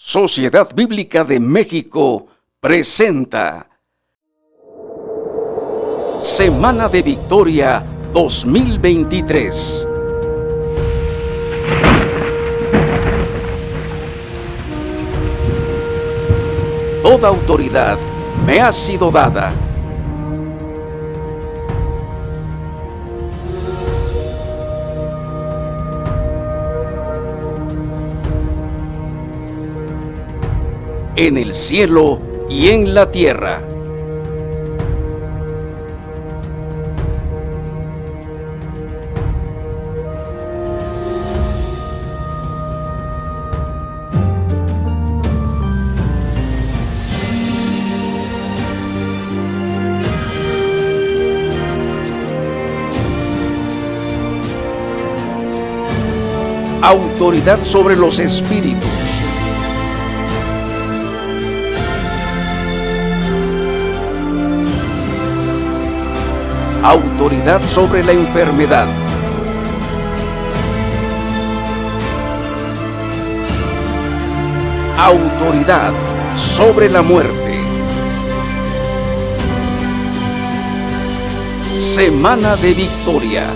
Sociedad Bíblica de México presenta Semana de Victoria 2023. Toda autoridad me ha sido dada. En el cielo y en la tierra. Autoridad sobre los espíritus. Autoridad sobre la enfermedad. Autoridad sobre la muerte. Semana de Victoria.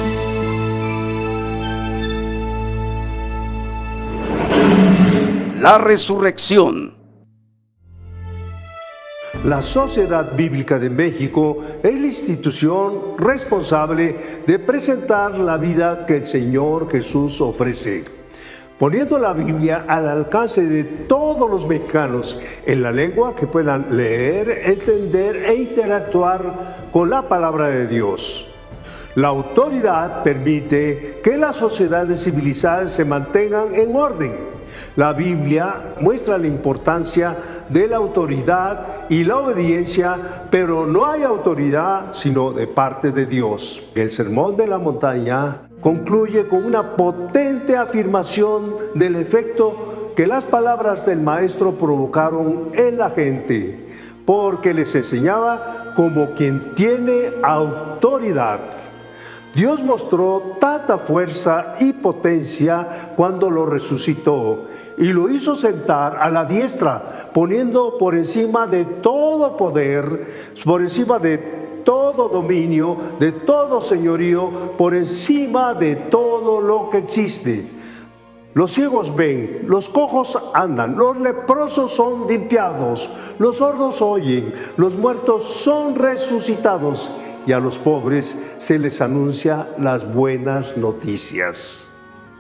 La resurrección. La Sociedad Bíblica de México es la institución responsable de presentar la vida que el Señor Jesús ofrece, poniendo la Biblia al alcance de todos los mexicanos en la lengua que puedan leer, entender e interactuar con la palabra de Dios. La autoridad permite que las sociedades civilizadas se mantengan en orden. La Biblia muestra la importancia de la autoridad y la obediencia, pero no hay autoridad sino de parte de Dios. El Sermón de la Montaña concluye con una potente afirmación del efecto que las palabras del Maestro provocaron en la gente, porque les enseñaba como quien tiene autoridad. Dios mostró tanta fuerza y potencia cuando lo resucitó y lo hizo sentar a la diestra, poniendo por encima de todo poder, por encima de todo dominio, de todo señorío, por encima de todo lo que existe. Los ciegos ven, los cojos andan, los leprosos son limpiados, los sordos oyen, los muertos son resucitados y a los pobres se les anuncia las buenas noticias.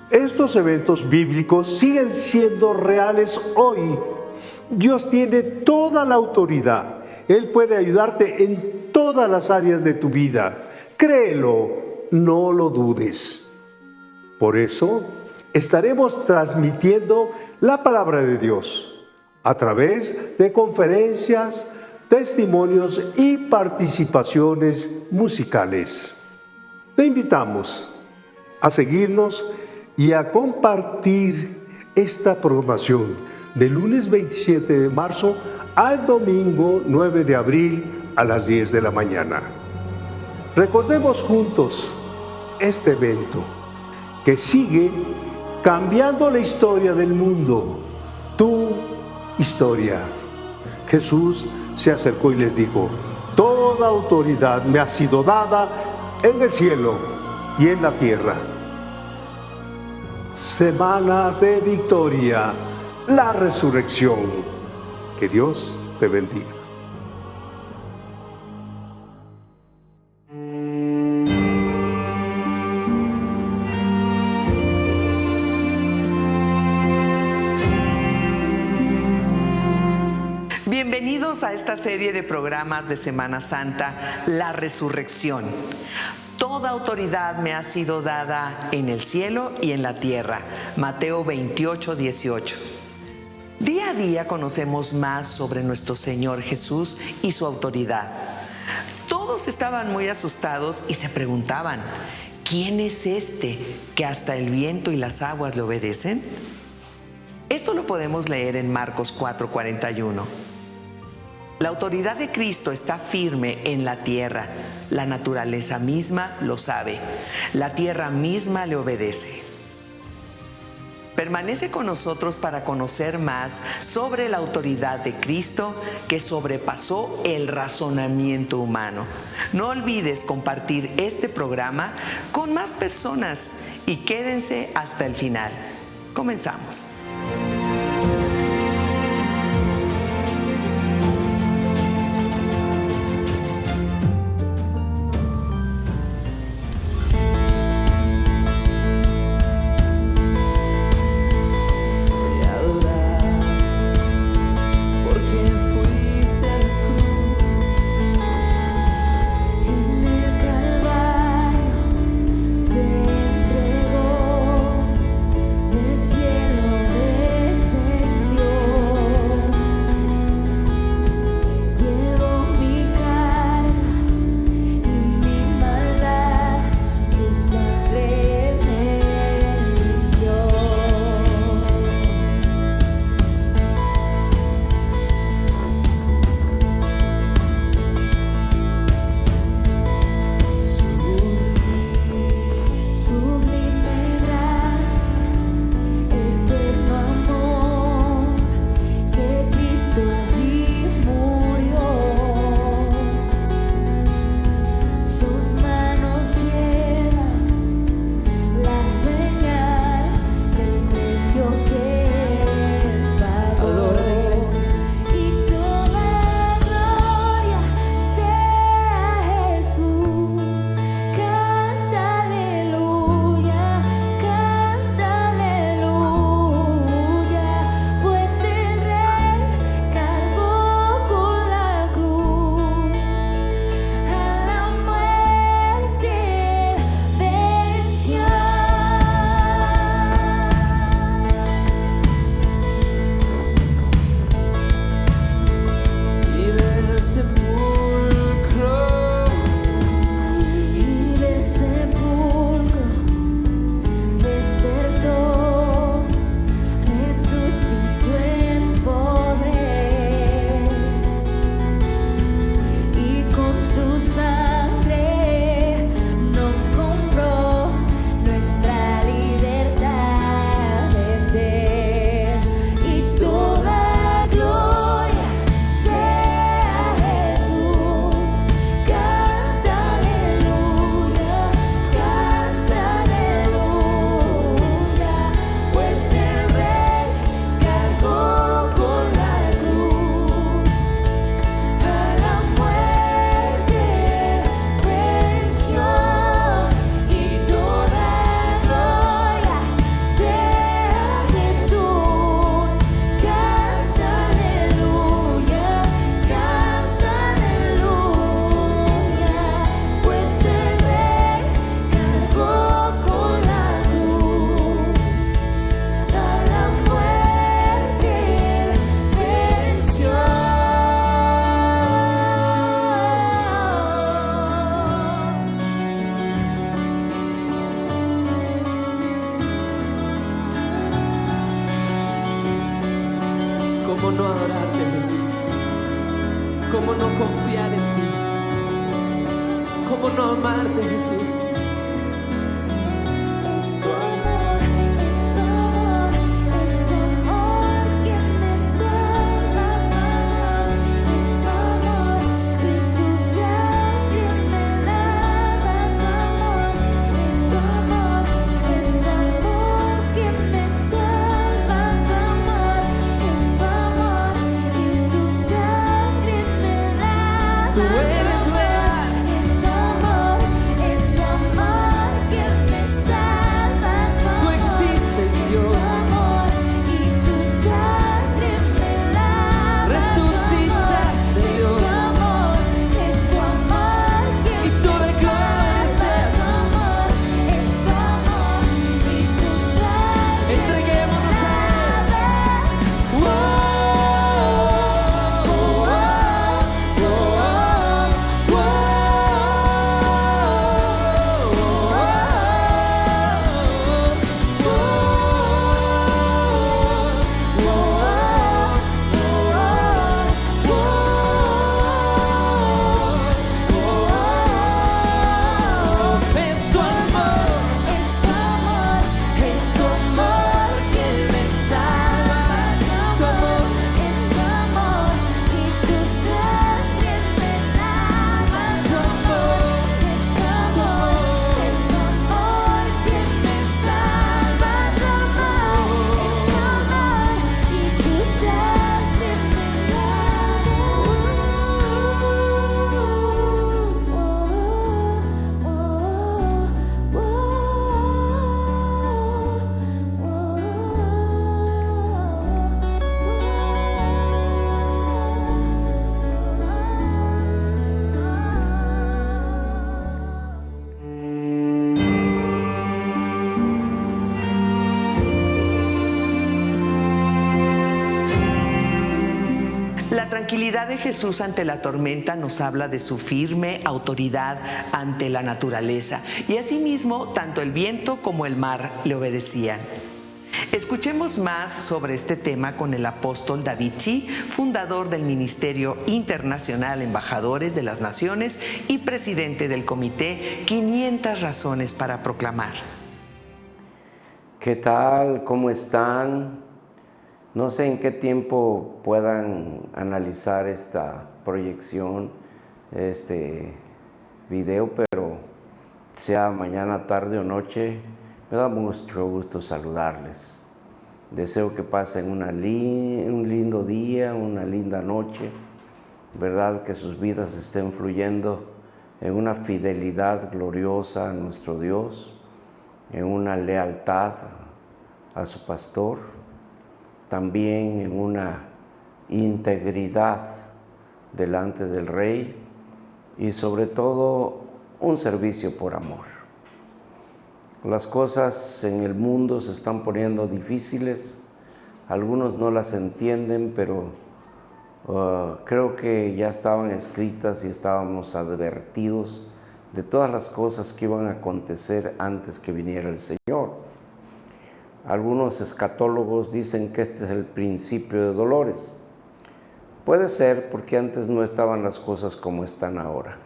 Estos eventos bíblicos siguen siendo reales hoy. Dios tiene toda la autoridad. Él puede ayudarte en todas las áreas de tu vida. Créelo, no lo dudes. Por eso, estaremos transmitiendo la palabra de Dios a través de conferencias, testimonios y participaciones musicales. Te invitamos a seguirnos y a compartir esta programación del lunes 27 de marzo al domingo 9 de abril a las 10 de la mañana. Recordemos juntos este evento que sigue cambiando la historia del mundo, tu historia. Jesús se acercó y les dijo: toda autoridad me ha sido dada en el cielo y en la tierra. Semana de Victoria, la resurrección. Que Dios te bendiga. Bienvenidos a esta serie de programas de Semana Santa, La Resurrección. Toda autoridad me ha sido dada en el cielo y en la tierra. Mateo 28, 18. Día a día conocemos más sobre nuestro Señor Jesús y su autoridad. Todos estaban muy asustados y se preguntaban: ¿quién es este que hasta el viento y las aguas le obedecen? Esto lo podemos leer en Marcos 4:41. La autoridad de Cristo está firme en la tierra. La naturaleza misma lo sabe. La tierra misma le obedece. Permanece con nosotros para conocer más sobre la autoridad de Cristo que sobrepasó el razonamiento humano. No olvides compartir este programa con más personas y quédense hasta el final. Comenzamos. ¿Cómo no adorarte, Jesús? ¿Cómo no confiar en ti? ¿Cómo no amarte, Jesús? Es tu amor, es tu amor, es tu amor que me salva, tu amor, es tu amor, y tu sangre me lava, tu amor, es tu amor que me salva, tu amor, es tu amor, y tu sangre me lava. Tú eres real. Es tu amor, es tu amor. La tranquilidad de Jesús ante la tormenta nos habla de su firme autoridad ante la naturaleza, y asimismo tanto el viento como el mar le obedecían. Escuchemos más sobre este tema con el apóstol David Chi, fundador del Ministerio Internacional Embajadores de las Naciones y presidente del comité 500 Razones para Proclamar. ¿Qué tal? ¿Cómo están? No sé en qué tiempo puedan analizar esta proyección, este video, pero sea mañana, tarde o noche, me da mucho gusto saludarles. Deseo que pasen un lindo día, una linda noche, ¿verdad? Que sus vidas estén fluyendo en una fidelidad gloriosa a nuestro Dios, en una lealtad a su pastor, también en una integridad delante del Rey y sobre todo un servicio por amor. Las cosas en el mundo se están poniendo difíciles, algunos no las entienden, pero creo que ya estaban escritas y estábamos advertidos de todas las cosas que iban a acontecer antes que viniera el Señor. Algunos escatólogos dicen que este es el principio de dolores. Puede ser porque antes no estaban las cosas como están ahora.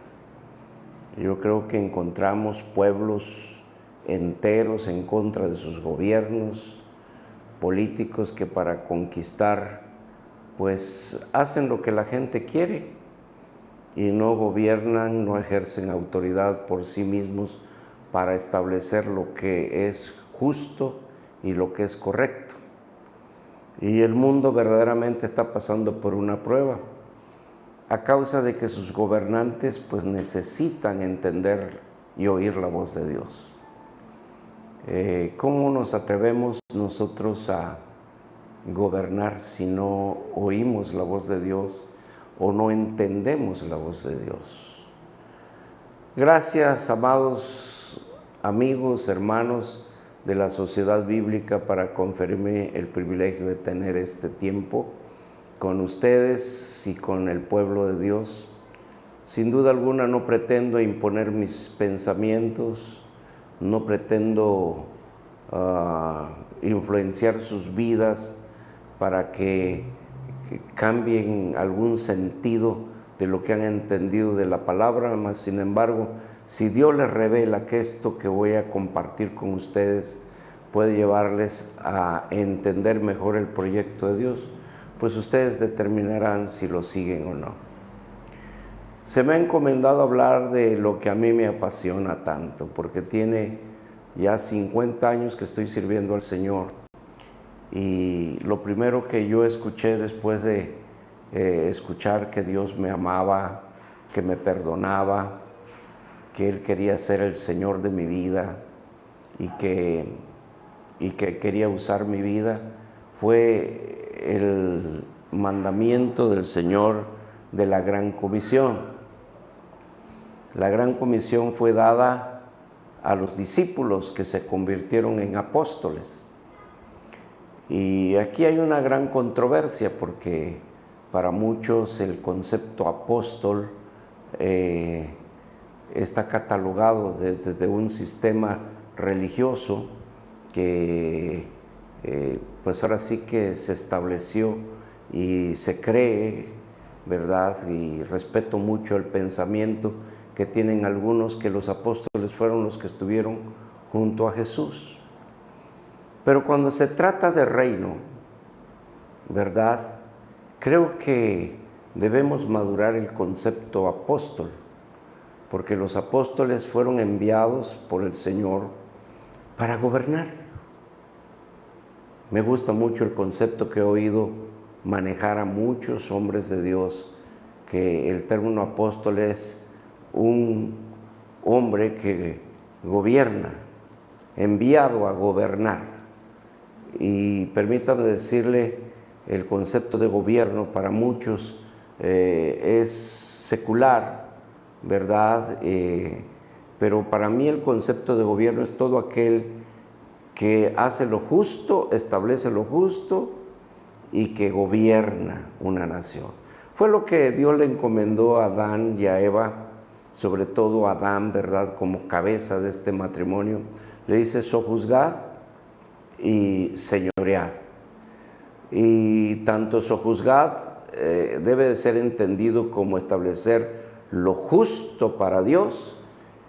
Yo creo que encontramos pueblos enteros en contra de sus gobiernos, políticos que para conquistar pues hacen lo que la gente quiere y no gobiernan, no ejercen autoridad por sí mismos para establecer lo que es justo y lo que es correcto. Y el mundo verdaderamente está pasando por una prueba a causa de que sus gobernantes pues necesitan entender y oír la voz de Dios. ¿Cómo nos atrevemos nosotros a gobernar si no oímos la voz de Dios o no entendemos la voz de Dios? Gracias, amados amigos, hermanos de la Sociedad Bíblica, para conferirme el privilegio de tener este tiempo con ustedes y con el pueblo de Dios. Sin duda alguna no pretendo imponer mis pensamientos, no pretendo influenciar sus vidas para que cambien algún sentido de lo que han entendido de la palabra, mas sin embargo, si Dios les revela que esto que voy a compartir con ustedes puede llevarles a entender mejor el proyecto de Dios, pues ustedes determinarán si lo siguen o no. Se me ha encomendado hablar de lo que a mí me apasiona tanto, porque tiene ya 50 años que estoy sirviendo al Señor. Y lo primero que yo escuché después de escuchar que Dios me amaba, que me perdonaba, que Él quería ser el Señor de mi vida y que quería usar mi vida, fue el mandamiento del Señor de la Gran Comisión. La Gran Comisión fue dada a los discípulos que se convirtieron en apóstoles. Y aquí hay una gran controversia porque para muchos el concepto apóstol está catalogado desde un sistema religioso que pues ahora sí que se estableció y se cree, ¿verdad? Y respeto mucho el pensamiento que tienen algunos, que los apóstoles fueron los que estuvieron junto a Jesús. Pero cuando se trata de reino, ¿verdad? Creo que debemos madurar el concepto apóstol, porque los apóstoles fueron enviados por el Señor para gobernar. Me gusta mucho el concepto que he oído manejar a muchos hombres de Dios, que el término apóstol es un hombre que gobierna, enviado a gobernar. Y permítame decirle, el concepto de gobierno para muchos es secular, ¿verdad? Pero para mí el concepto de gobierno es todo aquel que hace lo justo, establece lo justo y que gobierna una nación. Fue lo que Dios le encomendó a Adán y a Eva, sobre todo a Adán, ¿verdad? Como cabeza de este matrimonio. Le dice: sojuzgad y señoread. Y tanto sojuzgad debe de ser entendido como establecer lo justo para Dios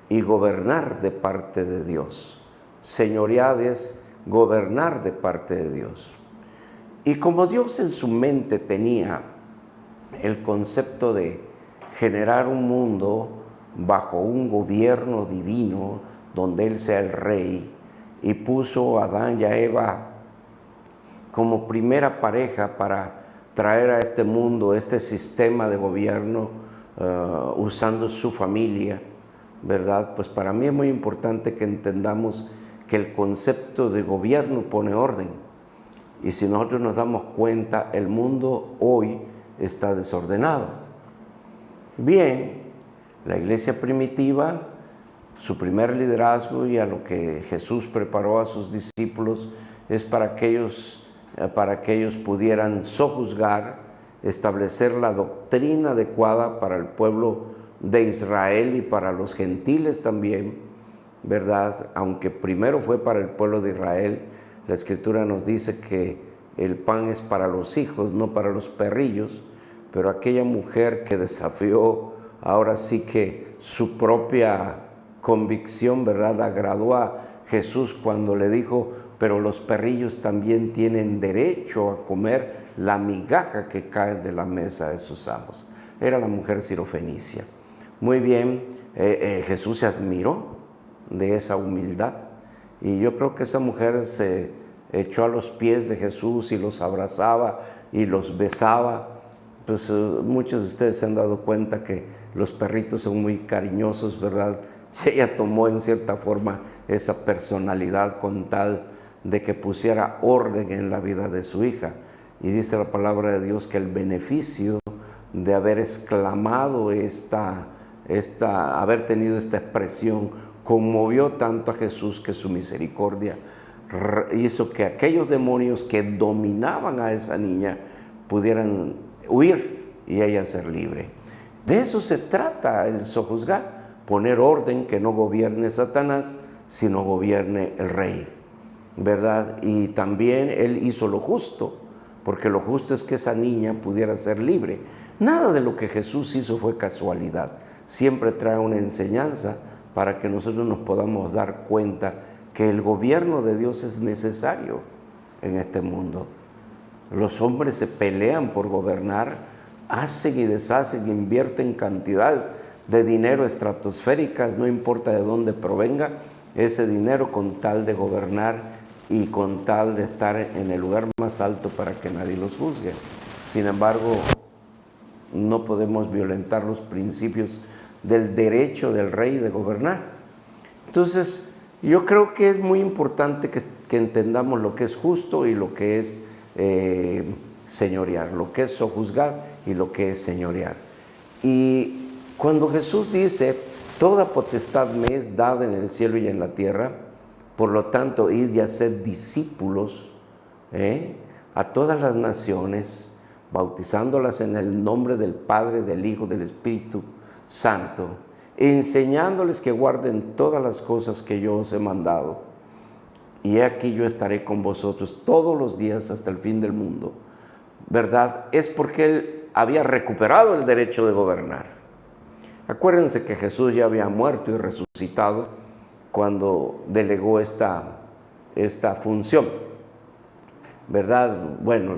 y gobernar de parte de Dios. Señoread es gobernar de parte de Dios. Y como Dios en su mente tenía el concepto de generar un mundo bajo un gobierno divino, donde Él sea el rey, y puso a Adán y a Eva como primera pareja para traer a este mundo este sistema de gobierno usando su familia, ¿verdad? Pues para mí es muy importante que entendamos que el concepto de gobierno pone orden. Y si nosotros nos damos cuenta, el mundo hoy está desordenado. Bien, la iglesia primitiva, su primer liderazgo y a lo que Jesús preparó a sus discípulos es para que ellos pudieran sojuzgar, establecer la doctrina adecuada para el pueblo de Israel y para los gentiles también, ¿verdad? Aunque primero fue para el pueblo de Israel, la Escritura nos dice que el pan es para los hijos, no para los perrillos, pero aquella mujer que desafió ahora sí que su propia convicción, ¿verdad?, agradó a Jesús cuando le dijo: pero los perrillos también tienen derecho a comer la migaja que cae de la mesa de sus amos. Era la mujer sirofenicia. Muy bien, Jesús se admiró de esa humildad, y yo creo que esa mujer se echó a los pies de Jesús y los abrazaba y los besaba. Pues muchos de ustedes se han dado cuenta que los perritos son muy cariñosos, ¿verdad? Y ella tomó en cierta forma esa personalidad con tal de que pusiera orden en la vida de su hija. Y dice la palabra de Dios que el beneficio de haber exclamado haber tenido esta expresión, conmovió tanto a Jesús que su misericordia hizo que aquellos demonios que dominaban a esa niña pudieran huir y ella ser libre. De eso se trata el sojuzgar, poner orden, que no gobierne Satanás, sino gobierne el rey, ¿verdad? Y también Él hizo lo justo, porque lo justo es que esa niña pudiera ser libre. Nada de lo que Jesús hizo fue casualidad, siempre trae una enseñanza para que nosotros nos podamos dar cuenta que el gobierno de Dios es necesario en este mundo. Los hombres se pelean por gobernar, hacen y deshacen, invierten cantidades de dinero estratosféricas, no importa de dónde provenga ese dinero, con tal de gobernar y con tal de estar en el lugar más alto para que nadie los juzgue. Sin embargo, no podemos violentar los principios del derecho del rey de gobernar. Entonces, yo creo que es muy importante que entendamos lo que es justo y lo que es señorear, lo que es sojuzgar y lo que es señorear. Y cuando Jesús dice: toda potestad me es dada en el cielo y en la tierra, por lo tanto, id y haced discípulos a todas las naciones, bautizándolas en el nombre del Padre, del Hijo, del Espíritu Santo, enseñándoles que guarden todas las cosas que yo os he mandado. Y he aquí yo estaré con vosotros todos los días hasta el fin del mundo. ¿Verdad? Es porque Él había recuperado el derecho de gobernar. Acuérdense que Jesús ya había muerto y resucitado cuando delegó esta función, ¿verdad? Bueno,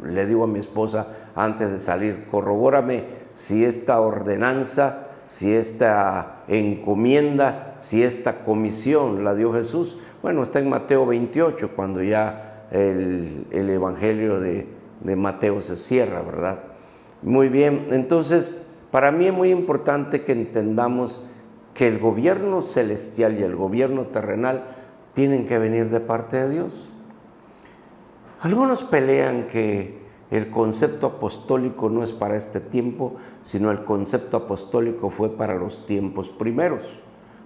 le digo a mi esposa antes de salir: corrobórame si esta ordenanza, si esta encomienda, si esta comisión la dio Jesús. Bueno, está en Mateo 28, cuando ya el Evangelio de Mateo se cierra, ¿verdad? Muy bien, entonces para mí es muy importante que entendamos que el gobierno celestial y el gobierno terrenal tienen que venir de parte de Dios. Algunos pelean que el concepto apostólico no es para este tiempo, sino el concepto apostólico fue para los tiempos primeros,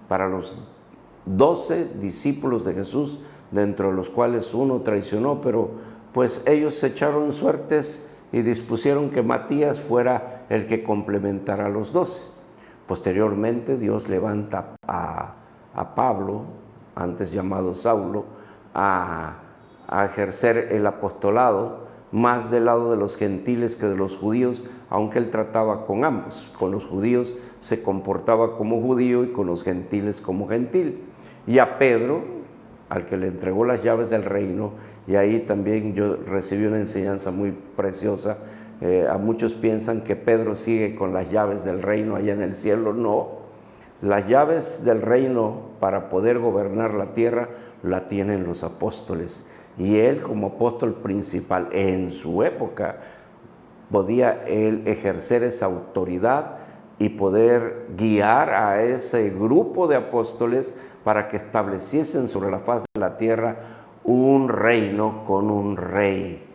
para los 12 discípulos de Jesús, dentro de los cuales uno traicionó, pero pues ellos echaron suertes y dispusieron que Matías fuera el que complementara a los 12. Posteriormente Dios levanta a Pablo, antes llamado Saulo, a ejercer el apostolado más del lado de los gentiles que de los judíos, aunque él trataba con ambos. Con los judíos se comportaba como judío y con los gentiles como gentil. Y a Pedro, al que le entregó las llaves del reino, y ahí también yo recibí una enseñanza muy preciosa. A muchos piensan que Pedro sigue con las llaves del reino allá en el cielo. No, las llaves del reino para poder gobernar la tierra la tienen los apóstoles. Y él, como apóstol principal en su época, podía él ejercer esa autoridad y poder guiar a ese grupo de apóstoles para que estableciesen sobre la faz de la tierra un reino con un rey.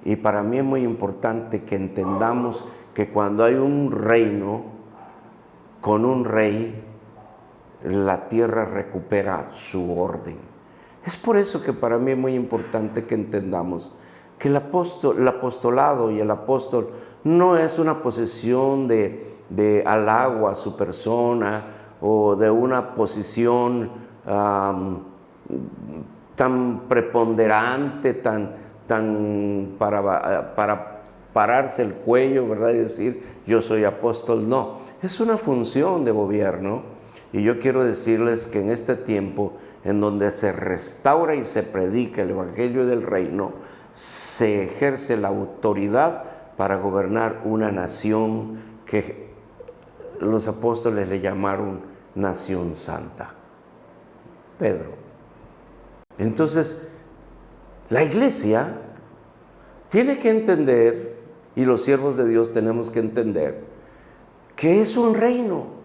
Y para mí es muy importante que entendamos que cuando hay un reino con un rey, la tierra recupera su orden. Es por eso que para mí es muy importante que entendamos que el apostolado y el apóstol no es una posición de halago a su persona o de una posición tan preponderante, tan para pararse el cuello, ¿verdad? Y decir, yo soy apóstol. No, es una función de gobierno. Y yo quiero decirles que en este tiempo, en donde se restaura y se predica el Evangelio del Reino, se ejerce la autoridad para gobernar una nación que los apóstoles le llamaron nación santa. Pedro. Entonces, la iglesia tiene que entender, y los siervos de Dios tenemos que entender, que es un reino.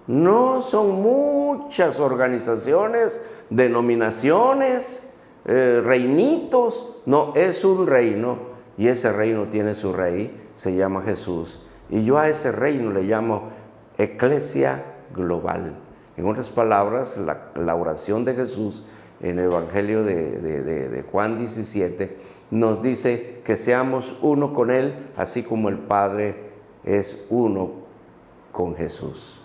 No son muchas organizaciones, denominaciones, reinitos. No, es un reino, y ese reino tiene su rey, se llama Jesús. Y yo a ese reino le llamo Eclesia Global. En otras palabras, la oración de Jesús en el Evangelio de Juan 17 nos dice que seamos uno con Él, así como el Padre es uno con Jesús.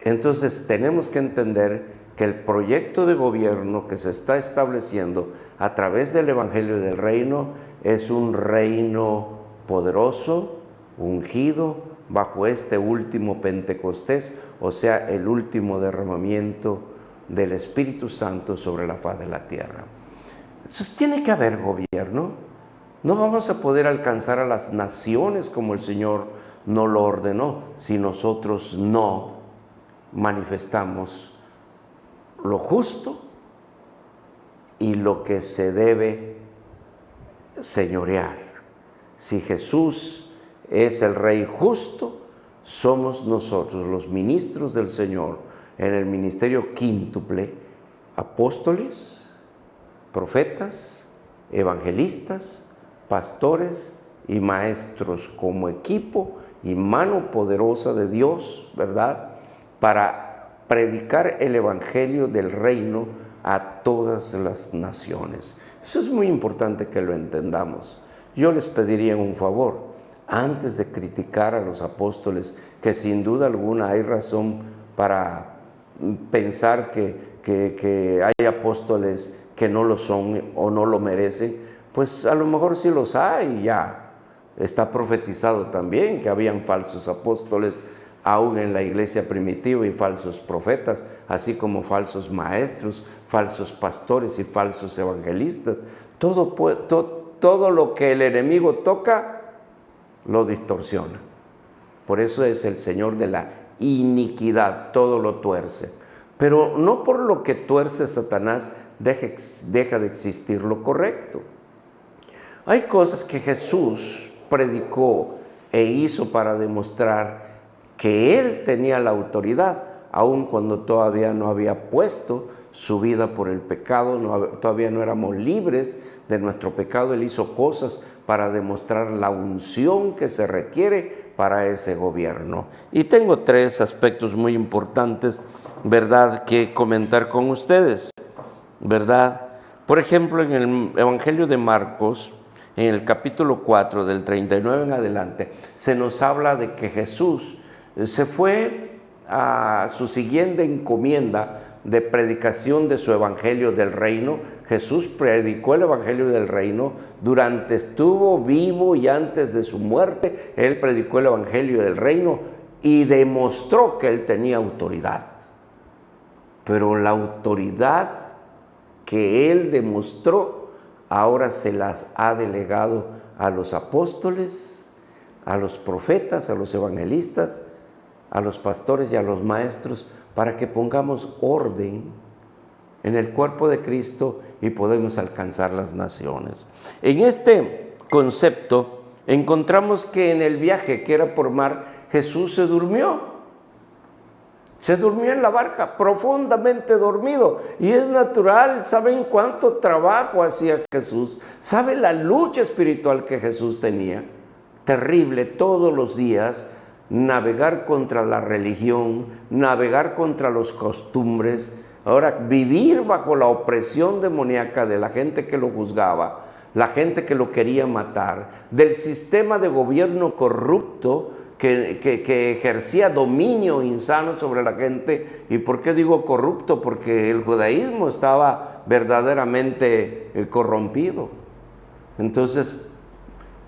Entonces tenemos que entender que el proyecto de gobierno que se está estableciendo a través del Evangelio del Reino es un reino poderoso, ungido, bajo este último Pentecostés, o sea, el último derramamiento del Espíritu Santo sobre la faz de la tierra. Entonces tiene que haber gobierno. No vamos a poder alcanzar a las naciones como el Señor nos lo ordenó si nosotros no manifestamos lo justo y lo que se debe señorear. Si Jesús es el Rey justo, somos nosotros los ministros del Señor en el ministerio quíntuple, apóstoles, profetas, evangelistas, pastores y maestros como equipo y mano poderosa de Dios, ¿verdad?, para predicar el Evangelio del Reino a todas las naciones. Eso es muy importante que lo entendamos. Yo les pediría un favor, antes de criticar a los apóstoles, que sin duda alguna hay razón para pensar que hay apóstoles que no lo son o no lo merecen, pues a lo mejor sí los hay, ya está profetizado también que habían falsos apóstoles aún en la iglesia primitiva y falsos profetas, así como falsos maestros, falsos pastores y falsos evangelistas. Todo lo que el enemigo toca, lo distorsiona. Por eso es el Señor de la iniquidad, todo lo tuerce. Pero no por lo que tuerce Satanás deja de existir lo correcto. Hay cosas que Jesús predicó e hizo para demostrar que Él tenía la autoridad, aun cuando todavía no había puesto su vida por el pecado, todavía no éramos libres de nuestro pecado. Él hizo cosas para demostrar la unción que se requiere para ese gobierno. Y tengo 3 aspectos muy importantes, ¿verdad?, que comentar con ustedes, ¿verdad? Por ejemplo, en el Evangelio de Marcos, en el capítulo 4, del 39 en adelante, se nos habla de que Jesús se fue a su siguiente encomienda de predicación de su evangelio del reino. Jesús predicó el evangelio del reino durante estuvo vivo y antes de su muerte. Él predicó el evangelio del reino y demostró que él tenía autoridad. Pero la autoridad que él demostró ahora se las ha delegado a los apóstoles, a los profetas, a los evangelistas, a los pastores y a los maestros, para que pongamos orden en el cuerpo de Cristo y podemos alcanzar las naciones. En este concepto encontramos que en el viaje que era por mar, Jesús se durmió. Se durmió en la barca, profundamente dormido. Y es natural. ¿Saben cuánto trabajo hacía Jesús? ¿Saben la lucha espiritual que Jesús tenía? Terrible, todos los días, navegar contra la religión, navegar contra las costumbres, ahora vivir bajo la opresión demoníaca de la gente que lo juzgaba, la gente que lo quería matar, del sistema de gobierno corrupto que ejercía dominio insano sobre la gente. ¿Y por qué digo corrupto? Porque el judaísmo estaba verdaderamente corrompido. Entonces,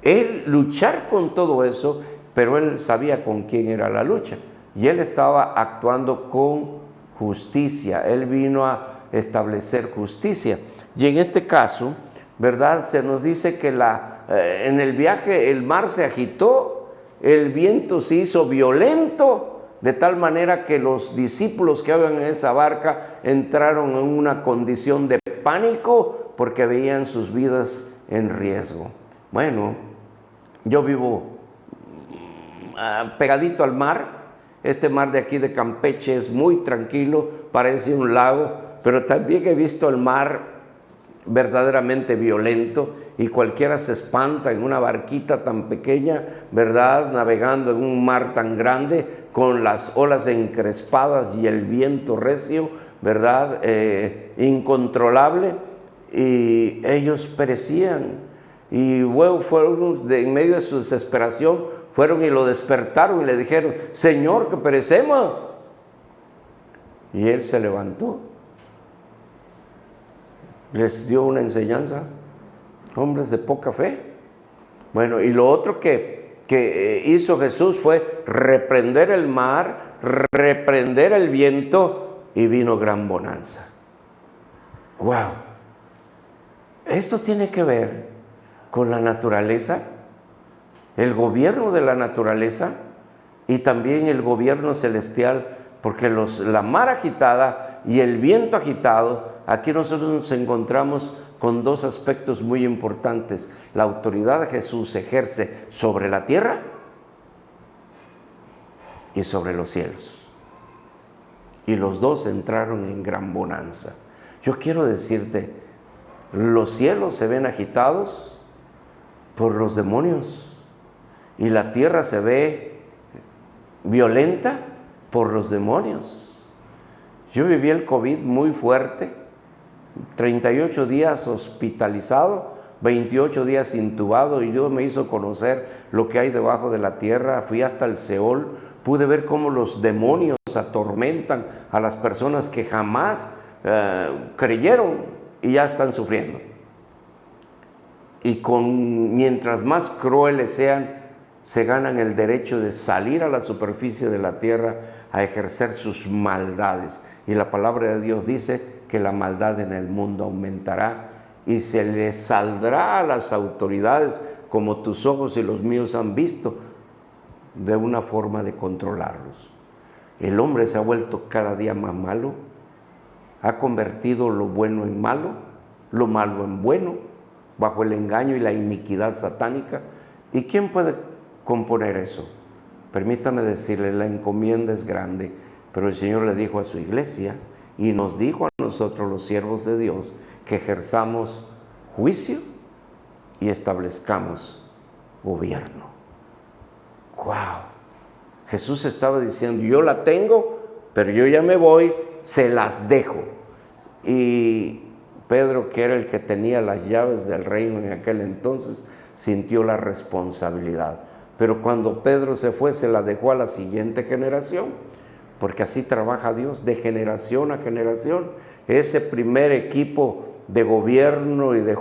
él luchar con todo eso, pero él sabía con quién era la lucha. Y él estaba actuando con justicia. Él vino a establecer justicia. Y en este caso, ¿verdad? Se nos dice que en el viaje el mar se agitó, el viento se hizo violento, de tal manera que los discípulos que iban en esa barca entraron en una condición de pánico porque veían sus vidas en riesgo. Bueno, yo vivo pegadito al mar. Este mar de aquí de Campeche es muy tranquilo, parece un lago, pero también he visto el mar verdaderamente violento y cualquiera se espanta en una barquita tan pequeña, ¿verdad? Navegando en un mar tan grande con las olas encrespadas y el viento recio, ¿verdad? Incontrolable, y ellos perecían. Y luego fueron, en medio de su desesperación, fueron y lo despertaron y le dijeron: Señor, que perecemos. Y él se levantó, les dio una enseñanza, hombres de poca fe. Bueno, y lo otro que hizo Jesús fue reprender el mar, reprender el viento, y vino gran bonanza. ¡Wow! Esto tiene que ver con la naturaleza, el gobierno de la naturaleza y también el gobierno celestial, porque la mar agitada y el viento agitado, aquí nosotros nos encontramos con dos aspectos muy importantes. La autoridad de Jesús ejerce sobre la tierra y sobre los cielos. Y los dos entraron en gran bonanza. Yo quiero decirte, los cielos se ven agitados por los demonios y la tierra se ve violenta por los demonios. Yo viví el COVID muy fuerte, 38 días hospitalizado, 28 días intubado, y Dios me hizo conocer lo que hay debajo de la tierra. Fui hasta el Seol, pude ver cómo los demonios atormentan a las personas que jamás creyeron y ya están sufriendo. Y mientras más crueles sean, se ganan el derecho de salir a la superficie de la tierra a ejercer sus maldades. Y la palabra de Dios dice que la maldad en el mundo aumentará y se les saldrá a las autoridades, como tus ojos y los míos han visto, de una forma de controlarlos. El hombre se ha vuelto cada día más malo, ha convertido lo bueno en malo, lo malo en bueno, bajo el engaño y la iniquidad satánica. ¿Y quién puede componer eso? Permítame decirle, la encomienda es grande, pero el Señor le dijo a su iglesia y nos dijo a nosotros, los siervos de Dios, que ejerzamos juicio y establezcamos gobierno. ¡Wow! Jesús estaba diciendo: yo la tengo, pero yo ya me voy, se las dejo. Pedro, que era el que tenía las llaves del reino en aquel entonces, sintió la responsabilidad. Pero cuando Pedro se fue, se la dejó a la siguiente generación, porque así trabaja Dios, de generación a generación. Ese primer equipo de gobierno y de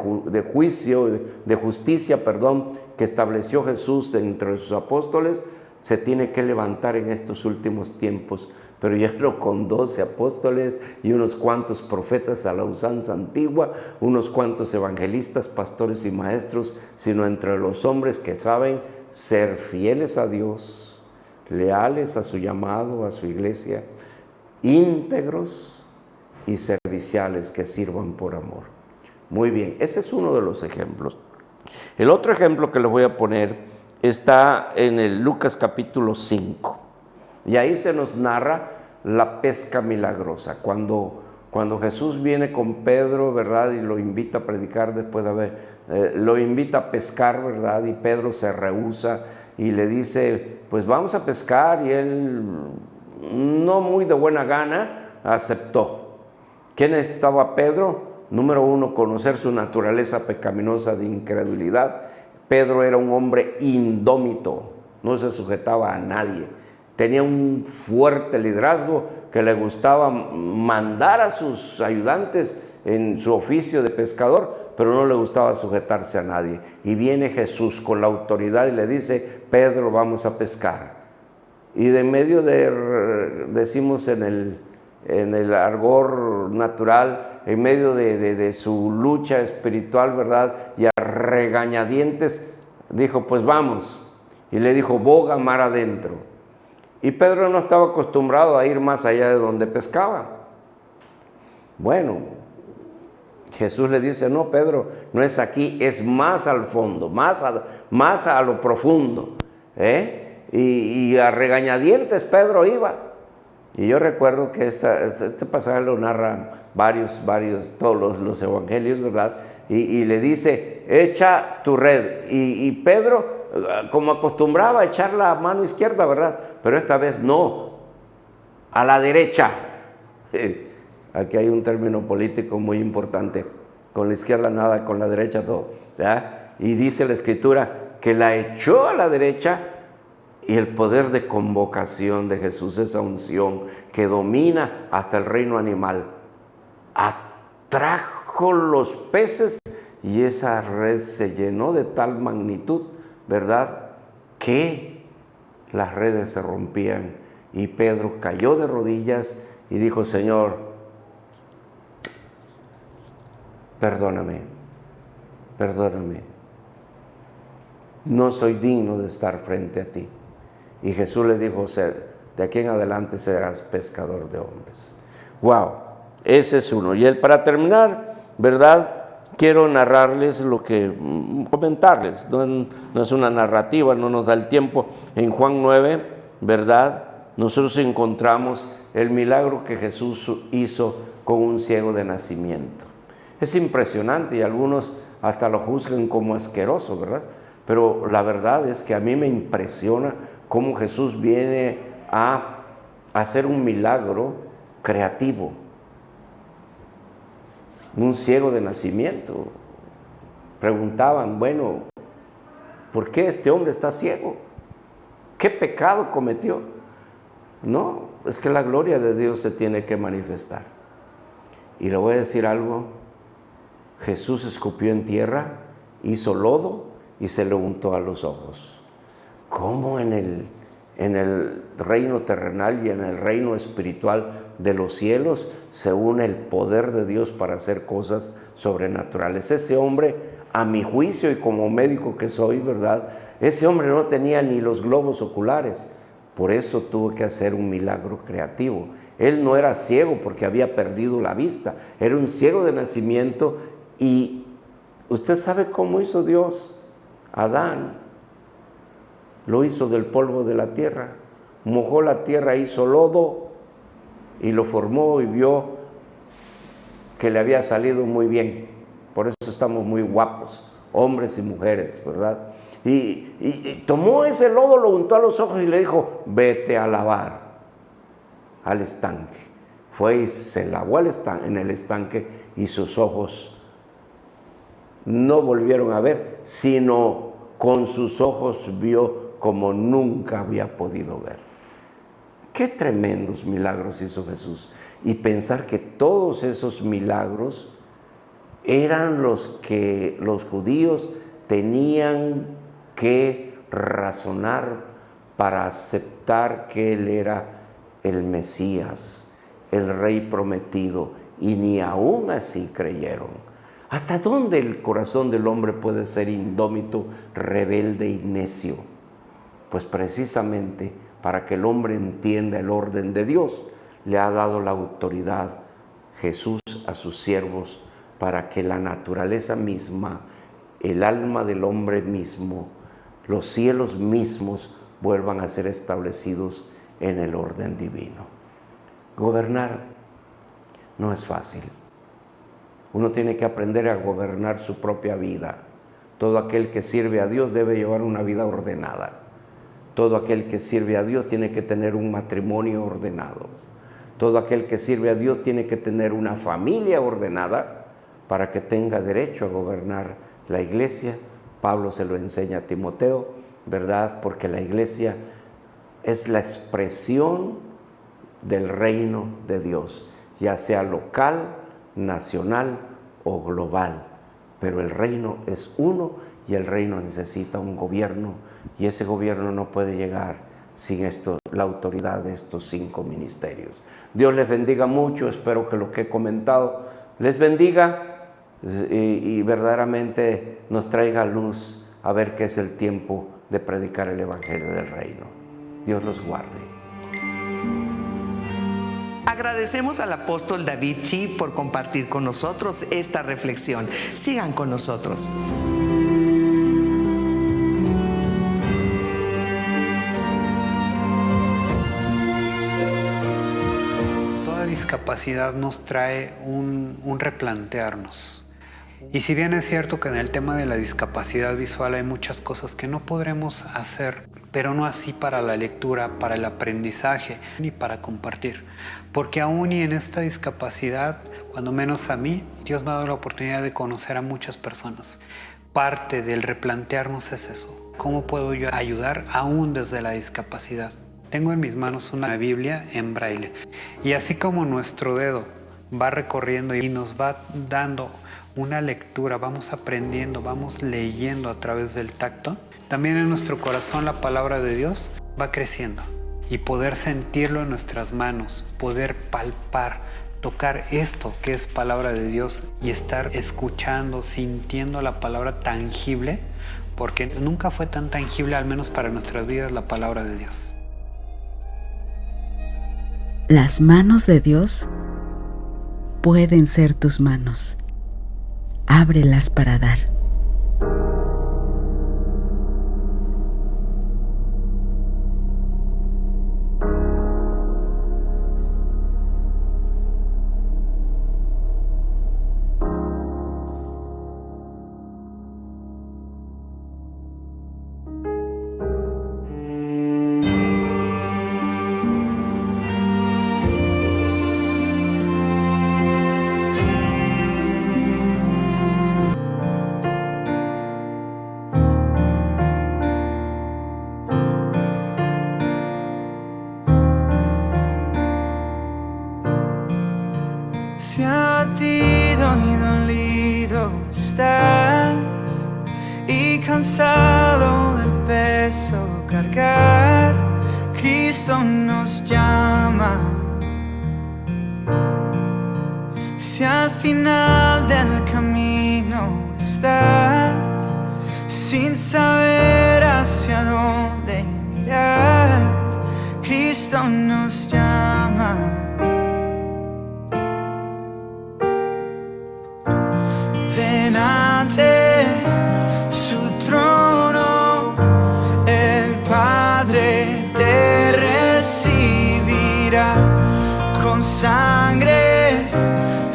juicio, de justicia, perdón, que estableció Jesús entre sus apóstoles, se tiene que levantar en estos últimos tiempos, pero ya no con 12 apóstoles y unos cuantos profetas a la usanza antigua, unos cuantos evangelistas, pastores y maestros, sino entre los hombres que saben ser fieles a Dios, leales a su llamado, a su iglesia, íntegros y serviciales que sirvan por amor. Muy bien, ese es uno de los ejemplos. El otro ejemplo que les voy a poner está en el Lucas capítulo 5. Y ahí se nos narra la pesca milagrosa. Cuando Jesús viene con Pedro, ¿verdad? Y lo invita a predicar después de haber, lo invita a pescar, ¿verdad? Y Pedro se rehúsa y le dice, pues vamos a pescar. Y él, no muy de buena gana, aceptó. ¿Qué necesitaba Pedro? Número uno, conocer su naturaleza pecaminosa de incredulidad. Pedro era un hombre indómito, no se sujetaba a nadie. Tenía un fuerte liderazgo que le gustaba mandar a sus ayudantes en su oficio de pescador, pero no le gustaba sujetarse a nadie. Y viene Jesús con la autoridad y le dice, Pedro, vamos a pescar. Y de medio de, decimos en el argot natural, en medio de su lucha espiritual, ¿verdad? Y a regañadientes, dijo, pues vamos. Y le dijo, boga mar adentro. Y Pedro no estaba acostumbrado a ir más allá de donde pescaba. Bueno, Jesús le dice, no, Pedro, no es aquí, es más al fondo, más a lo profundo. Y a regañadientes Pedro iba. Y yo recuerdo que este pasaje lo narran todos los evangelios, ¿verdad? Y le dice, echa tu red. Y Pedro, como acostumbraba a echar la mano izquierda, ¿verdad? Pero esta vez no, a la derecha. Aquí hay un término político muy importante. Con la izquierda nada, con la derecha todo, ¿verdad? Y dice la Escritura que la echó a la derecha. Y el poder de convocación de Jesús, esa unción que domina hasta el reino animal, atrajo los peces y esa red se llenó de tal magnitud, ¿verdad?, que las redes se rompían y Pedro cayó de rodillas y dijo, Señor, perdóname, no soy digno de estar frente a ti. Y Jesús le dijo, de aquí en adelante serás pescador de hombres. ¡Wow! Ese es uno. Y para terminar, ¿verdad?, quiero narrarles comentarles. No es una narrativa, no nos da el tiempo. En Juan 9, ¿verdad?, nosotros encontramos el milagro que Jesús hizo con un ciego de nacimiento. Es impresionante y algunos hasta lo juzgan como asqueroso, ¿verdad? Pero la verdad es que a mí me impresiona cómo Jesús viene a hacer un milagro creativo. Un ciego de nacimiento. Preguntaban, bueno, ¿por qué este hombre está ciego? ¿Qué pecado cometió? No, es que la gloria de Dios se tiene que manifestar. Y le voy a decir algo, Jesús escupió en tierra, hizo lodo y se le untó a los ojos. ¿Cómo en el reino terrenal y en el reino espiritual de los cielos se une el poder de Dios para hacer cosas sobrenaturales? Ese hombre, a mi juicio y como médico que soy, ¿verdad?, ese hombre no tenía ni los globos oculares, por eso tuvo que hacer un milagro creativo. Él no era ciego porque había perdido la vista, era un ciego de nacimiento. Y usted sabe cómo hizo Dios a Adán. Lo hizo del polvo de la tierra, mojó la tierra, hizo lodo y lo formó y vio que le había salido muy bien. Por eso estamos muy guapos, hombres y mujeres, ¿verdad? Y tomó ese lodo, lo untó a los ojos y le dijo, vete a lavar al estanque. Fue y se lavó en el estanque y sus ojos no volvieron a ver, sino con sus ojos vio como nunca había podido ver. Qué tremendos milagros hizo Jesús. Y pensar que todos esos milagros eran los que los judíos tenían que razonar para aceptar que Él era el Mesías, el Rey prometido, y ni aún así creyeron. ¿Hasta dónde el corazón del hombre puede ser indómito, rebelde y necio? Pues precisamente para que el hombre entienda el orden de Dios, le ha dado la autoridad Jesús a sus siervos para que la naturaleza misma, el alma del hombre mismo, los cielos mismos vuelvan a ser establecidos en el orden divino. Gobernar no es fácil. Uno tiene que aprender a gobernar su propia vida. Todo aquel que sirve a Dios debe llevar una vida ordenada. Todo aquel que sirve a Dios tiene que tener un matrimonio ordenado. Todo aquel que sirve a Dios tiene que tener una familia ordenada para que tenga derecho a gobernar la iglesia. Pablo se lo enseña a Timoteo, ¿verdad? Porque la iglesia es la expresión del reino de Dios, ya sea local, nacional o global. Pero el reino es uno y el reino necesita un gobierno, y ese gobierno no puede llegar sin la autoridad de estos 5 ministerios. Dios les bendiga mucho, espero que lo que he comentado les bendiga y verdaderamente nos traiga luz a ver qué es el tiempo de predicar el Evangelio del Reino. Dios los guarde. Agradecemos al apóstol David Chi por compartir con nosotros esta reflexión. Sigan con nosotros. Toda discapacidad nos trae un replantearnos. Y si bien es cierto que en el tema de la discapacidad visual hay muchas cosas que no podremos hacer, pero no así para la lectura, para el aprendizaje, ni para compartir. Porque aún y en esta discapacidad, cuando menos a mí, Dios me ha dado la oportunidad de conocer a muchas personas. Parte del replantearnos es eso. ¿Cómo puedo yo ayudar aún desde la discapacidad? Tengo en mis manos una Biblia en braille. Y así como nuestro dedo va recorriendo y nos va dando una lectura, vamos aprendiendo, vamos leyendo a través del tacto, también en nuestro corazón la palabra de Dios va creciendo. Y poder sentirlo en nuestras manos, poder palpar, tocar esto que es palabra de Dios y estar escuchando, sintiendo la palabra tangible, porque nunca fue tan tangible, al menos para nuestras vidas, la palabra de Dios. Las manos de Dios pueden ser tus manos. Ábrelas para dar. Si abatido y dolido estás y cansado del peso cargar, Cristo nos llama. Si al final del camino estás sin saber hacia dónde mirar, Cristo nos llama. Ante su trono el Padre te recibirá con sangre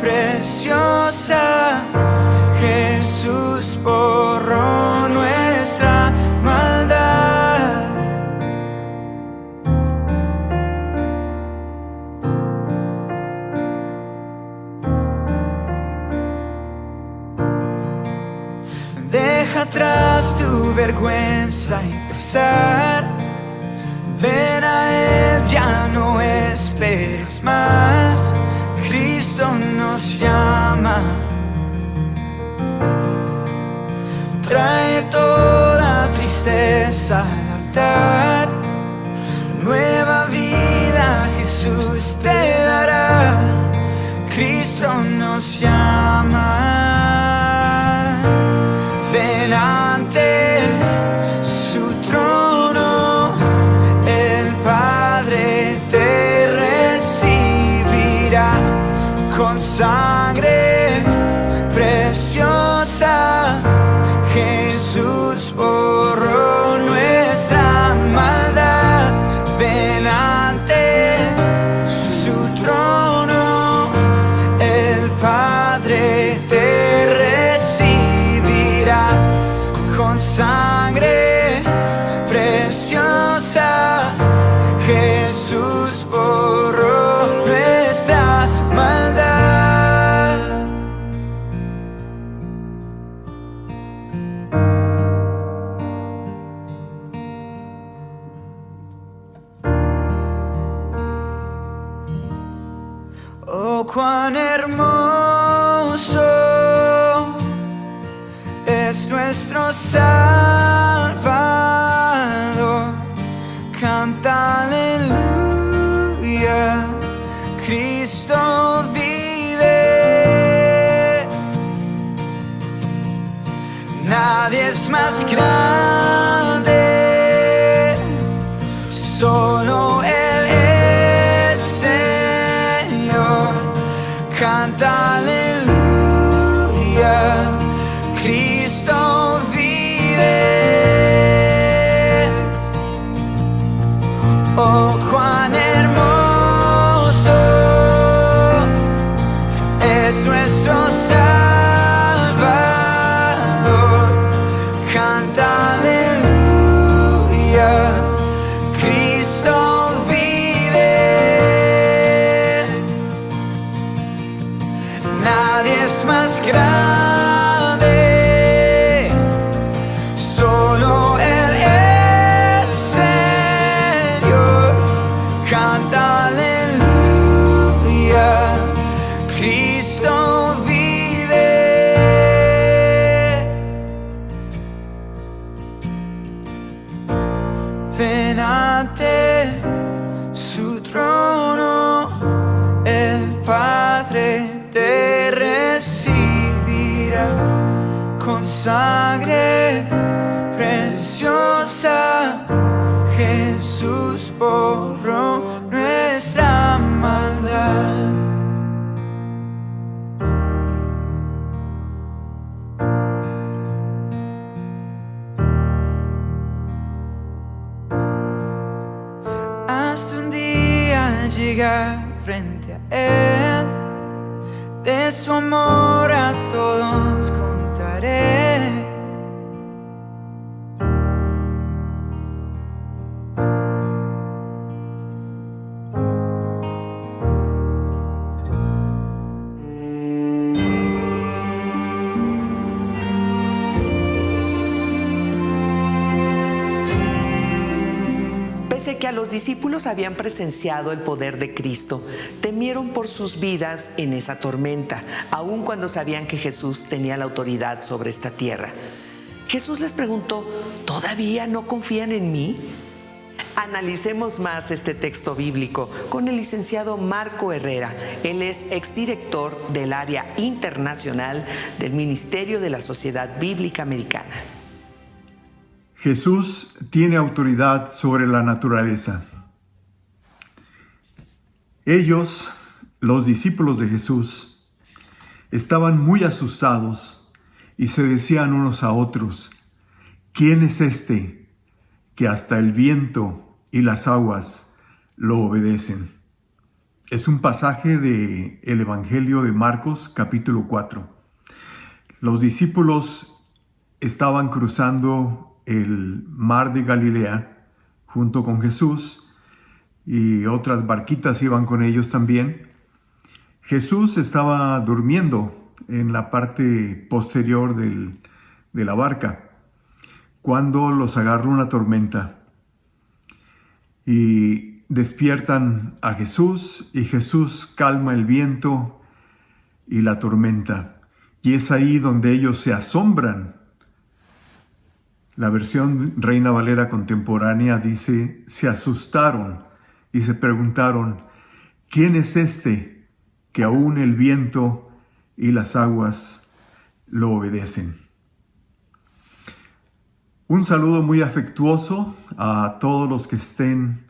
preciosa. Jesús borró nuestra maldad. vergüenza y pesar. Ven a Él, ya no esperes más. Cristo nos llama. Trae toda tristeza al altar. Nueva vida Jesús te dará. Cristo nos llama. Ven ante su trono, el Padre te recibirá con sangre preciosa. Jesús borró nuestra maldad. Ven ante su trono, el Padre te recibirá con sangre preciosa. Jesús borró nuestra maldad. Oh, cuán hermoso es nuestro Salvador. Canta aleluya, Cristo vive. Nadie es más grande, solo Él es Señor. Canta aleluya, Cristo vive. Oh, cuán hermoso es nuestro Salvador. Canta aleluya, Cristo vive. Nadie es más grande, solo Él es Señor. Canta aleluya, Cristo vive. Ven ante su trono, el Padre te recibirá con sangre preciosa. Jesús borró nuestra maldad. Hasta un día llegar frente a Él, de su amor a todos contaré. Pese que a los discípulos habían presenciado el poder de Cristo, temieron por sus vidas en esa tormenta, aun cuando sabían que Jesús tenía la autoridad sobre esta tierra. Jesús les preguntó, ¿todavía no confían en mí? Analicemos más este texto bíblico con el licenciado Marco Herrera. Él es exdirector del área internacional del Ministerio de la Sociedad Bíblica Americana. Jesús tiene autoridad sobre la naturaleza. Ellos, los discípulos de Jesús, estaban muy asustados y se decían unos a otros, ¿quién es este que hasta el viento y las aguas lo obedecen? Es un pasaje del Evangelio de Marcos, capítulo 4. Los discípulos estaban cruzando el mar de Galilea junto con Jesús y otras barquitas iban con ellos también. Jesús estaba durmiendo en la parte posterior de la barca. cuando los agarra una tormenta y despiertan a Jesús y Jesús calma el viento y la tormenta. Y es ahí donde ellos se asombran. La versión Reina Valera contemporánea dice, se asustaron y se preguntaron, ¿quién es este que aún el viento y las aguas lo obedecen? Un saludo muy afectuoso a todos los que estén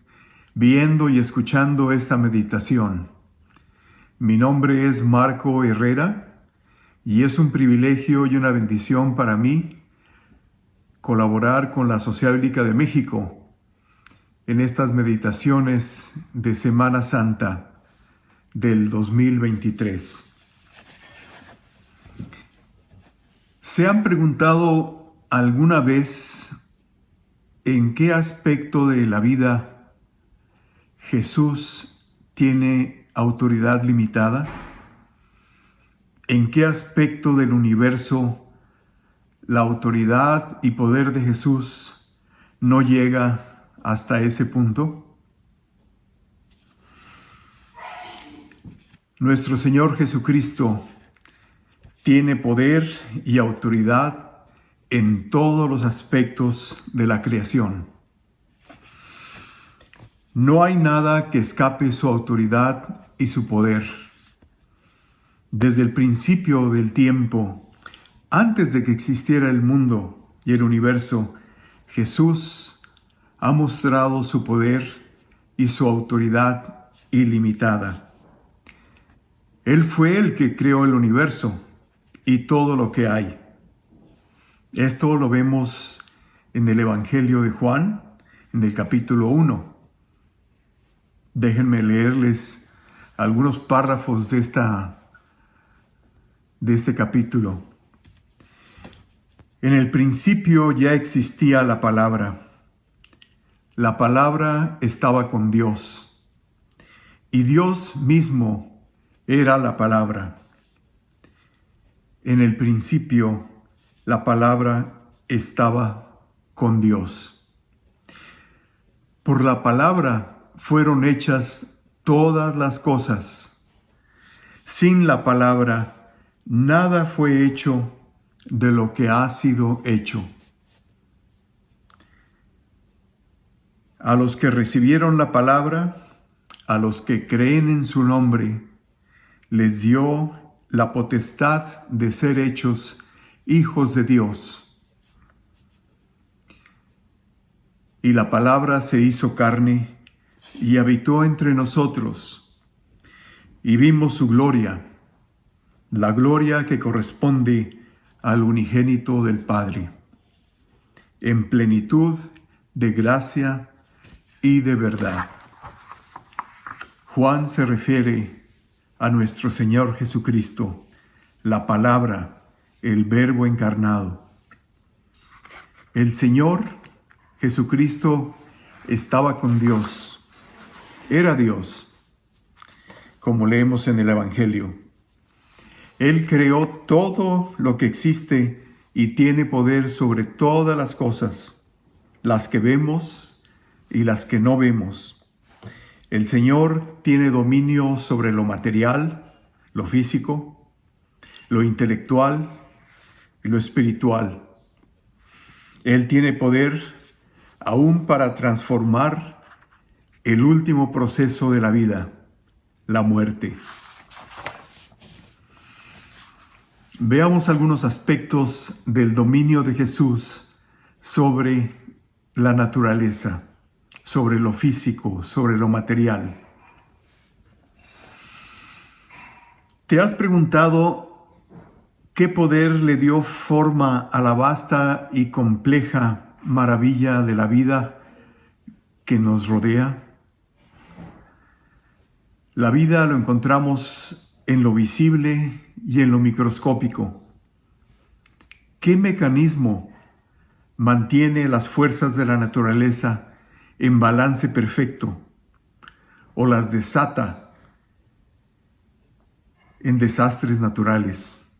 viendo y escuchando esta meditación. Mi nombre es Marco Herrera y es un privilegio y una bendición para mí colaborar con la Sociedad Bíblica de México en estas meditaciones de Semana Santa del 2023. ¿Se han preguntado alguna vez en qué aspecto de la vida Jesús tiene autoridad limitada? ¿En qué aspecto del universo la autoridad y poder de Jesús no llega hasta ese punto? Nuestro Señor Jesucristo tiene poder y autoridad en todos los aspectos de la creación. No hay nada que escape su autoridad y su poder. Desde el principio del tiempo, antes de que existiera el mundo y el universo, Jesús ha mostrado su poder y su autoridad ilimitada. Él fue el que creó el universo y todo lo que hay. Esto lo vemos en el Evangelio de Juan, en el capítulo 1. Déjenme leerles algunos párrafos de este capítulo. En el principio ya existía la palabra. La palabra estaba con Dios, y Dios mismo era la palabra. En el principio la palabra estaba con Dios. Por la palabra fueron hechas todas las cosas. Sin la palabra nada fue hecho de lo que ha sido hecho. A los que recibieron la palabra, a los que creen en su nombre, les dio la potestad de ser hechos hijos de Dios. Y la palabra se hizo carne y habitó entre nosotros, y vimos su gloria, la gloria que corresponde al unigénito del Padre, en plenitud de gracia y de verdad. Juan se refiere a nuestro Señor Jesucristo, la palabra, el Verbo encarnado. El Señor Jesucristo estaba con Dios, era Dios, como leemos en el Evangelio. Él creó todo lo que existe y tiene poder sobre todas las cosas, las que vemos y las que no vemos. El Señor tiene dominio sobre lo material, lo físico, lo intelectual y lo espiritual. Él tiene poder aún para transformar el último proceso de la vida, la muerte. Veamos algunos aspectos del dominio de Jesús sobre la naturaleza, sobre lo físico, sobre lo material. ¿Te has preguntado qué poder le dio forma a la vasta y compleja maravilla de la vida que nos rodea? La vida lo encontramos en lo visible y en lo microscópico. ¿Qué mecanismo mantiene las fuerzas de la naturaleza en balance perfecto o las desata en desastres naturales?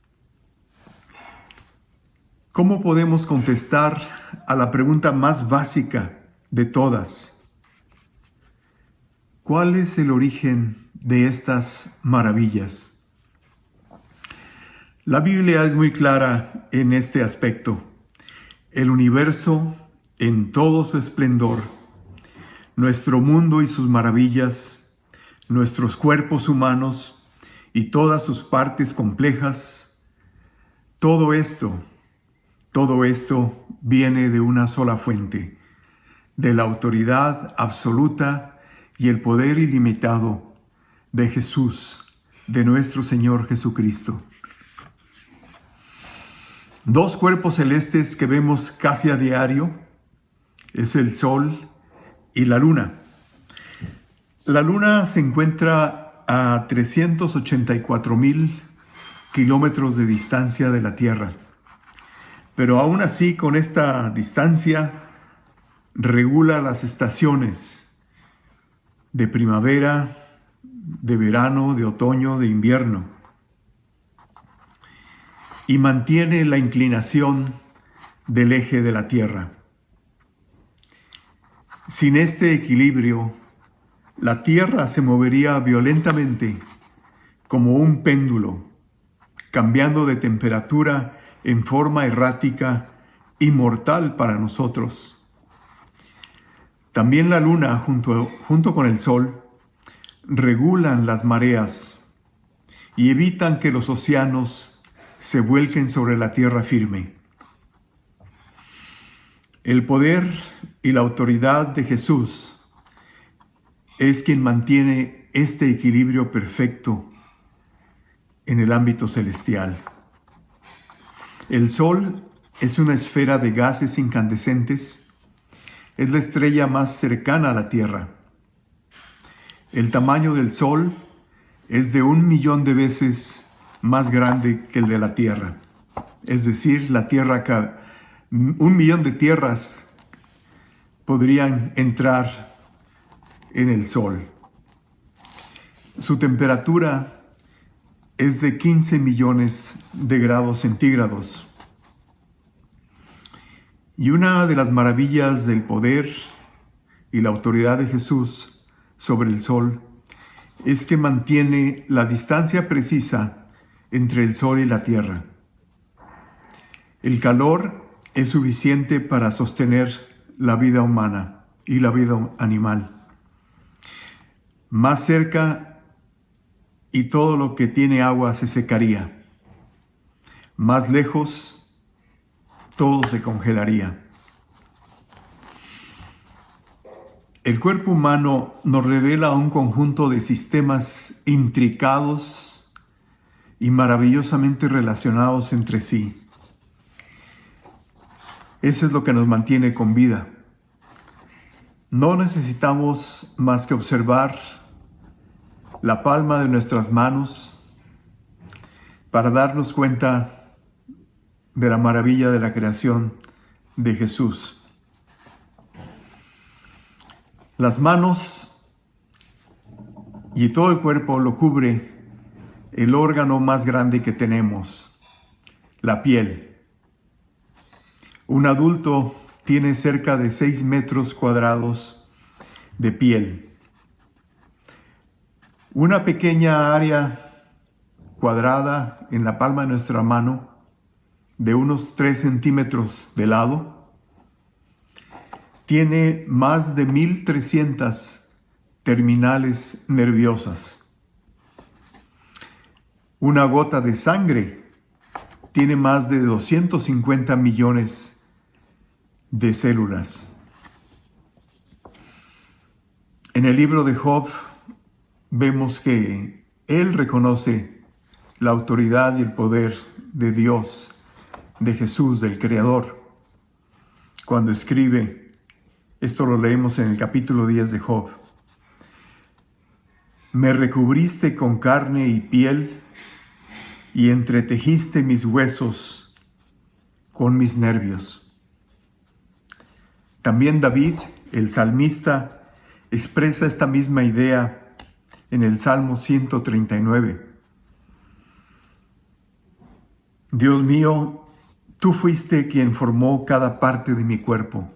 ¿cómo podemos contestar a la pregunta más básica de todas? ¿Cuál es el origen de estas maravillas? La Biblia es muy clara en este aspecto. El universo en todo su esplendor, nuestro mundo y sus maravillas, nuestros cuerpos humanos y todas sus partes complejas, todo esto viene de una sola fuente, de la autoridad absoluta y el poder ilimitado de Jesús, de nuestro Señor Jesucristo. Dos cuerpos celestes que vemos casi a diario es el Sol y la Luna. La Luna se encuentra a 384,000 kilómetros de distancia de la Tierra. Pero aún así, con esta distancia, regula las estaciones de primavera, de verano, de otoño, de invierno, y mantiene la inclinación del eje de la Tierra. Sin este equilibrio, la Tierra se movería violentamente como un péndulo, cambiando de temperatura en forma errática y mortal para nosotros. También la Luna, junto con el Sol, regulan las mareas y evitan que los océanos se vuelquen sobre la tierra firme. El poder y la autoridad de Jesús es quien mantiene este equilibrio perfecto en el ámbito celestial. El Sol es una esfera de gases incandescentes. Es la estrella más cercana a la Tierra. El tamaño del Sol es de 1,000,000 de veces más grande que el de la Tierra. Es decir, la Tierra, 1,000,000 de tierras podrían entrar en el Sol. Su temperatura es de 15 millones de grados centígrados. Y una de las maravillas del poder y la autoridad de Jesús sobre el Sol es que mantiene la distancia precisa entre el Sol y la Tierra. El calor es suficiente para sostener la vida humana y la vida animal. Más cerca y todo lo que tiene agua se secaría. Más lejos, todo se congelaría. El cuerpo humano nos revela un conjunto de sistemas intricados y maravillosamente relacionados entre sí. Eso es lo que nos mantiene con vida. No necesitamos más que observar la palma de nuestras manos para darnos cuenta de la maravilla de la creación de Jesús. Las manos y todo el cuerpo lo cubre el órgano más grande que tenemos, la piel. Un adulto tiene cerca de 6 metros cuadrados de piel. Una pequeña área cuadrada en la palma de nuestra mano, de unos 3 centímetros de lado, tiene más de 1,300 terminales nerviosas. Una gota de sangre tiene más de 250 millones de células. En el libro de Job vemos que él reconoce la autoridad y el poder de Dios, de Jesús, del Creador. Cuando escribe, esto lo leemos en el capítulo 10 de Job: me recubriste con carne y piel y entretejiste mis huesos con mis nervios. También David, el salmista, expresa esta misma idea en el Salmo 139. Dios mío, tú fuiste quien formó cada parte de mi cuerpo.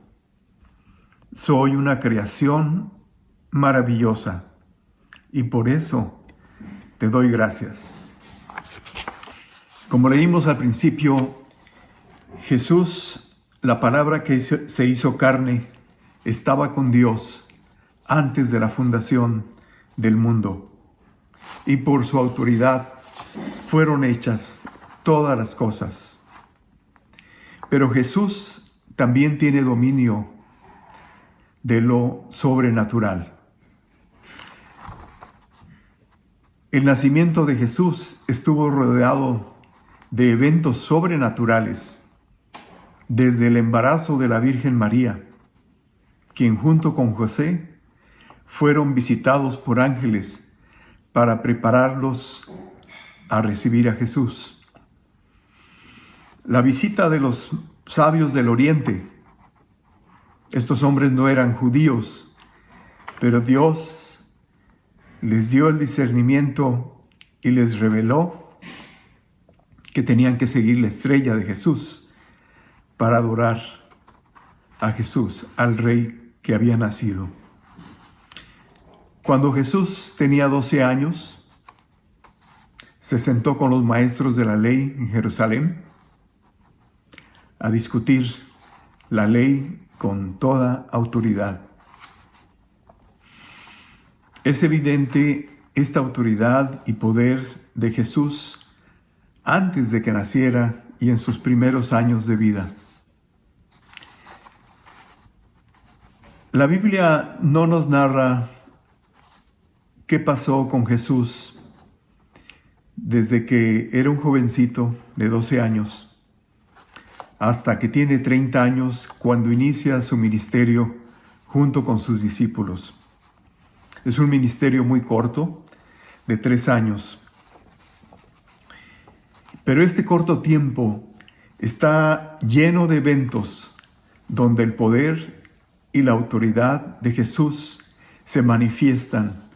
Soy una creación maravillosa y por eso te doy gracias. Como leímos al principio, Jesús, la palabra que se hizo carne, estaba con Dios antes de la fundación del mundo. Y por su autoridad fueron hechas todas las cosas. Pero Jesús también tiene dominio de lo sobrenatural. El nacimiento de Jesús estuvo rodeado de eventos sobrenaturales, desde el embarazo de la Virgen María, quien junto con José fueron visitados por ángeles para prepararlos a recibir a Jesús. La visita de los sabios del Oriente. Estos hombres no eran judíos, pero Dios les dio el discernimiento y les reveló que tenían que seguir la estrella de Jesús para adorar a Jesús, al Rey que había nacido. Cuando Jesús tenía 12 años, se sentó con los maestros de la ley en Jerusalén a discutir la ley con toda autoridad. Es evidente esta autoridad y poder de Jesús antes de que naciera y en sus primeros años de vida. La Biblia no nos narra qué pasó con Jesús desde que era un jovencito de 12 años hasta que tiene 30 años cuando inicia su ministerio junto con sus discípulos. Es un ministerio muy corto, de 3 años. Pero este corto tiempo está lleno de eventos donde el poder y la autoridad de Jesús se manifiestan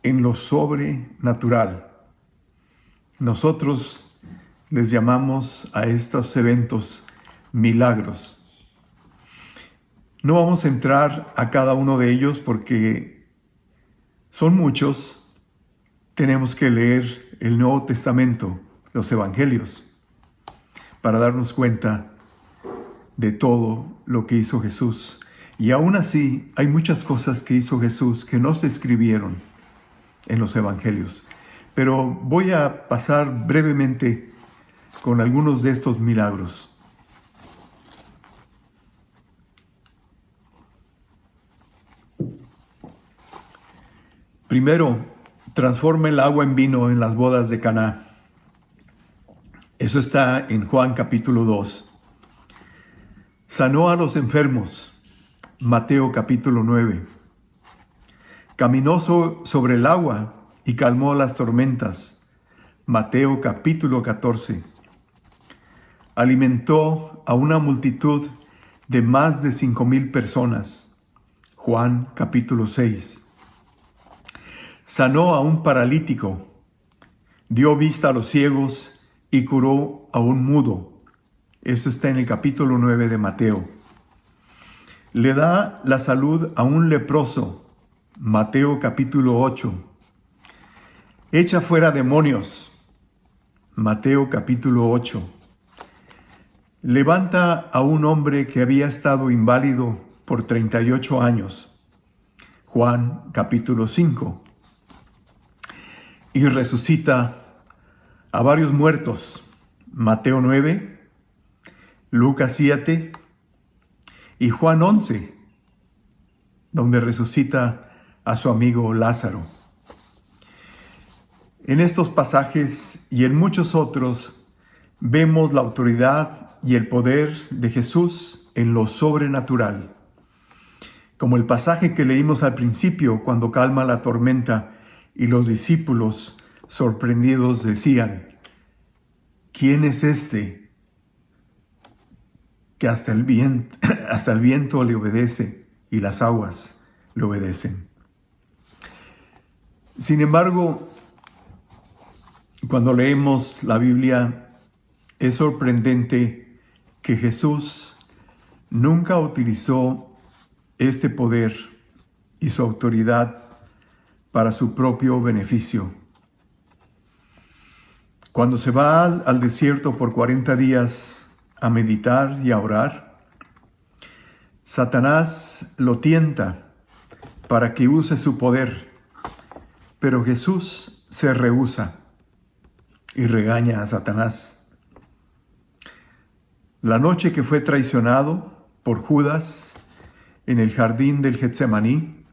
en lo sobrenatural. Nosotros les llamamos a estos eventos milagros. No vamos a entrar a cada uno de ellos porque son muchos. Tenemos que leer el Nuevo Testamento, los Evangelios, para darnos cuenta de todo lo que hizo Jesús. Y aún así, hay muchas cosas que hizo Jesús que no se escribieron en los Evangelios. Pero voy a pasar brevemente con algunos de estos milagros. Primero, transforma el agua en vino en las bodas de Caná. Eso está en Juan capítulo 2. Sanó a los enfermos. Mateo capítulo 9. Caminó sobre el agua y calmó las tormentas. Mateo capítulo 14. Alimentó a una multitud de más de 5,000 personas. Juan capítulo 6. Sanó a un paralítico, dio vista a los ciegos y curó a un mudo. Eso está en el capítulo 9 de Mateo. Le da la salud a un leproso. Mateo capítulo 8. Echa fuera demonios. Mateo capítulo 8. Levanta a un hombre que había estado inválido por 38 años. Juan capítulo 5. Y resucita a varios muertos. Mateo 9, Lucas 7 y Juan 11, donde resucita a su amigo Lázaro. En estos pasajes y en muchos otros vemos la autoridad y el poder de Jesús en lo sobrenatural, como el pasaje que leímos al principio cuando calma la tormenta y los discípulos sorprendidos decían: ¿quién es este que hasta el viento le obedece y las aguas le obedecen? Sin embargo, cuando leemos la Biblia, es sorprendente que Jesús nunca utilizó este poder y su autoridad para su propio beneficio. Cuando se va al desierto por 40 días a meditar y a orar, Satanás lo tienta para que use su poder, pero Jesús se rehúsa y regaña a Satanás. La noche que fue traicionado por Judas en el jardín del Getsemaní,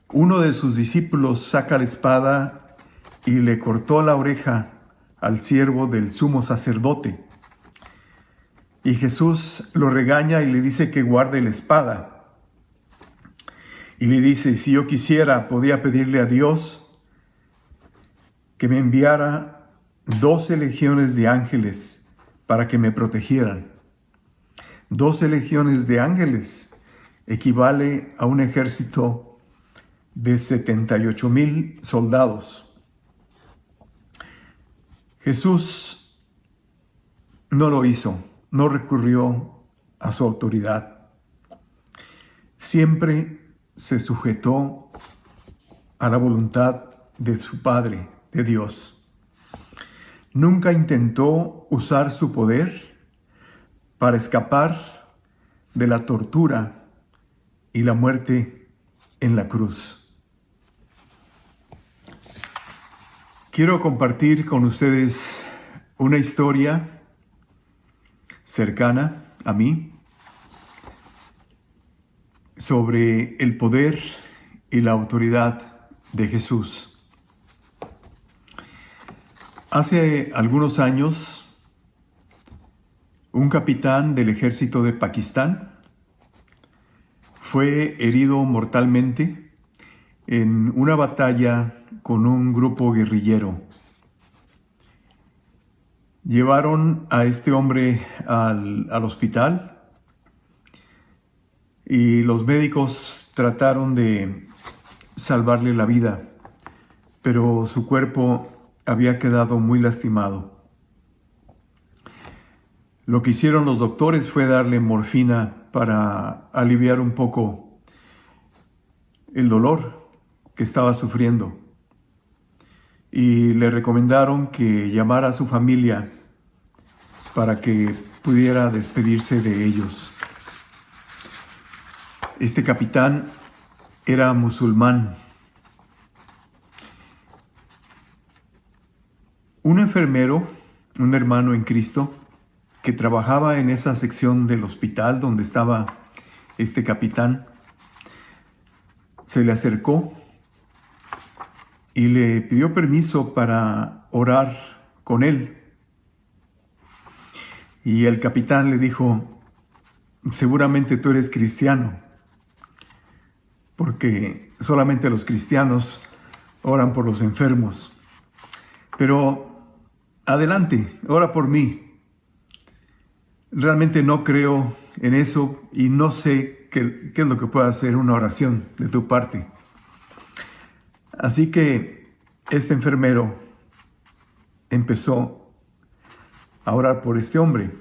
uno de sus discípulos saca la espada y le cortó la oreja al siervo del sumo sacerdote. Y Jesús lo regaña y le dice que guarde la espada. Y le dice, si yo quisiera, podía pedirle a Dios que me enviara 12 legiones de ángeles para que me protegieran. 12 legiones de ángeles equivale a un ejército de 78,000 soldados. Jesús no lo hizo, no recurrió a su autoridad. Siempre se sujetó a la voluntad de su Padre, de Dios. Nunca intentó usar su poder para escapar de la tortura y la muerte en la cruz. Quiero compartir con ustedes una historia cercana a mí sobre el poder y la autoridad de Jesús. Hace algunos años, un capitán del ejército de Pakistán fue herido mortalmente en una batalla con un grupo guerrillero. Llevaron a este hombre al hospital y los médicos trataron de salvarle la vida, pero su cuerpo había quedado muy lastimado. Lo que hicieron los doctores fue darle morfina para aliviar un poco el dolor que estaba sufriendo. Y le recomendaron que llamara a su familia para que pudiera despedirse de ellos. Este capitán era musulmán. Un enfermero, un hermano en Cristo, que trabajaba en esa sección del hospital donde estaba este capitán, se le acercó y le pidió permiso para orar con él. Y el capitán le dijo, seguramente tú eres cristiano, porque solamente los cristianos oran por los enfermos. Pero adelante, ora por mí. Realmente no creo en eso y no sé qué es lo que pueda hacer una oración de tu parte. Así que este enfermero empezó a orar por este hombre.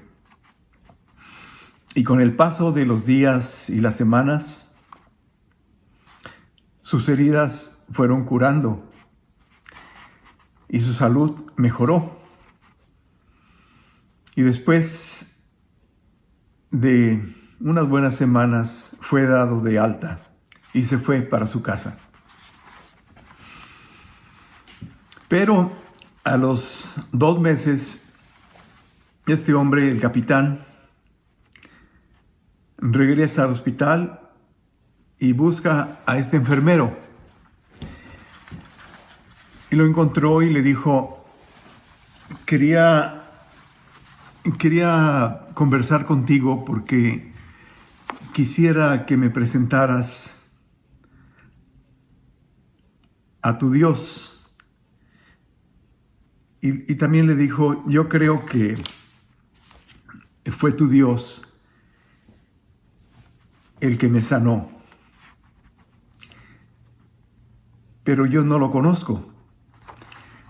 Y con el paso de los días y las semanas, sus heridas fueron curando y su salud mejoró. Y después de unas buenas semanas fue dado de alta y se fue para su casa. Pero a los 2 meses, este hombre, el capitán, regresa al hospital y busca a este enfermero. Y lo encontró y le dijo, quería conversar contigo porque quisiera que me presentaras a tu Dios. Y también le dijo, yo creo que fue tu Dios el que me sanó, pero yo no lo conozco.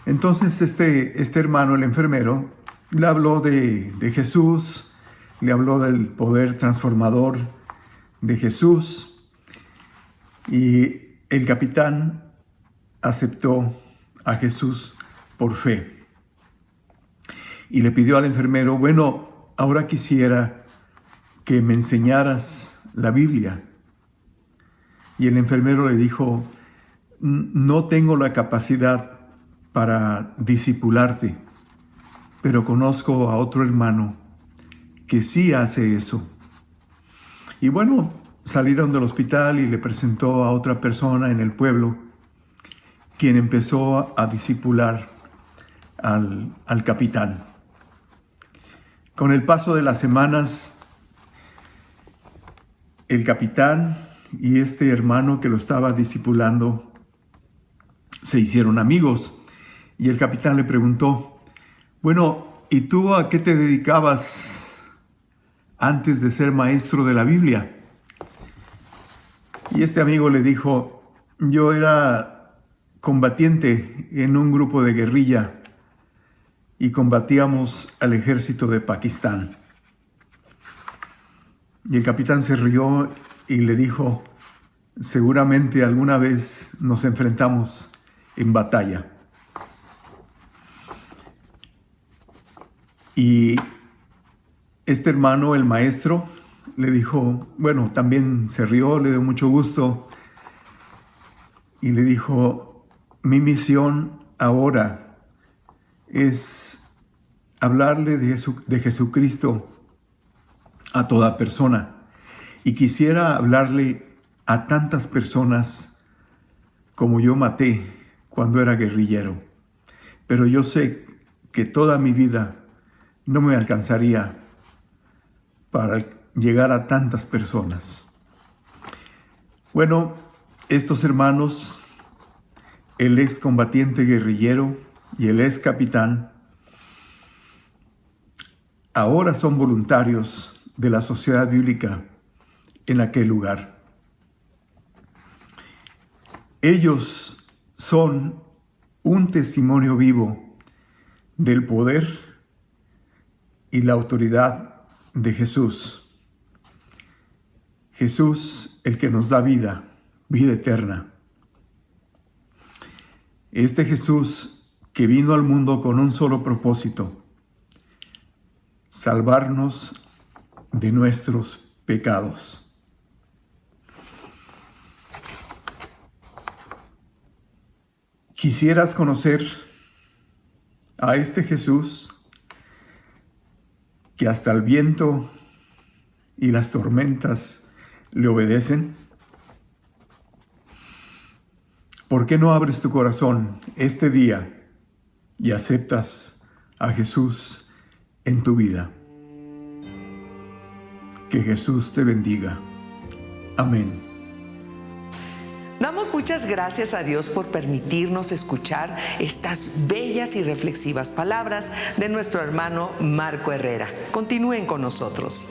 Entonces este hermano, el enfermero, Le habló de Jesús, le habló del poder transformador de Jesús, y el capitán aceptó a Jesús por fe. Y le pidió al enfermero: bueno, ahora quisiera que me enseñaras la Biblia. Y el enfermero le dijo: no tengo la capacidad para discipularte, pero conozco a otro hermano que sí hace eso. Y bueno, salieron del hospital y le presentó a otra persona en el pueblo, quien empezó a discipular al capitán. Con el paso de las semanas, el capitán y este hermano que lo estaba discipulando se hicieron amigos, y el capitán le preguntó: bueno, ¿y tú a qué te dedicabas antes de ser maestro de la Biblia? Y este amigo le dijo: yo era combatiente en un grupo de guerrilla y combatíamos al ejército de Pakistán. Y el capitán se rió y le dijo: seguramente alguna vez nos enfrentamos en batalla. Y este hermano, el maestro, le dijo, bueno, también se rió, le dio mucho gusto, y le dijo: mi misión ahora es hablarle de Jesucristo a toda persona, y quisiera hablarle a tantas personas como yo maté cuando era guerrillero, pero yo sé que toda mi vida no me alcanzaría para llegar a tantas personas. Bueno, estos hermanos, el ex combatiente guerrillero y el ex capitán, ahora son voluntarios de la Sociedad Bíblica en aquel lugar. Ellos son un testimonio vivo del poder y la autoridad de Jesús. Jesús, el que nos da vida, vida eterna. Este Jesús que vino al mundo con un solo propósito: salvarnos de nuestros pecados. ¿Quisieras conocer a este Jesús que hasta el viento y las tormentas le obedecen? ¿Por qué no abres tu corazón este día y aceptas a Jesús en tu vida? Que Jesús te bendiga. Amén. Damos muchas gracias a Dios por permitirnos escuchar estas bellas y reflexivas palabras de nuestro hermano Marco Herrera. Continúen con nosotros.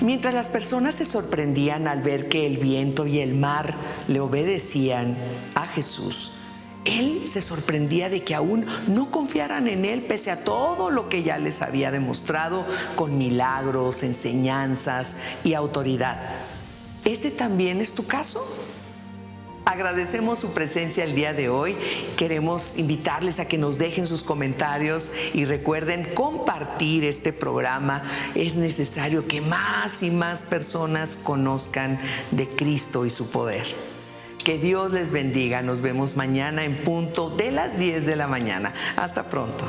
Mientras las personas se sorprendían al ver que el viento y el mar le obedecían a Jesús, Él se sorprendía de que aún no confiaran en Él pese a todo lo que ya les había demostrado con milagros, enseñanzas y autoridad. ¿Este también es tu caso? Agradecemos su presencia el día de hoy. Queremos invitarles a que nos dejen sus comentarios y recuerden compartir este programa. Es necesario que más y más personas conozcan de Cristo y su poder. Que Dios les bendiga. Nos vemos mañana en punto de las 10 de la mañana. Hasta pronto.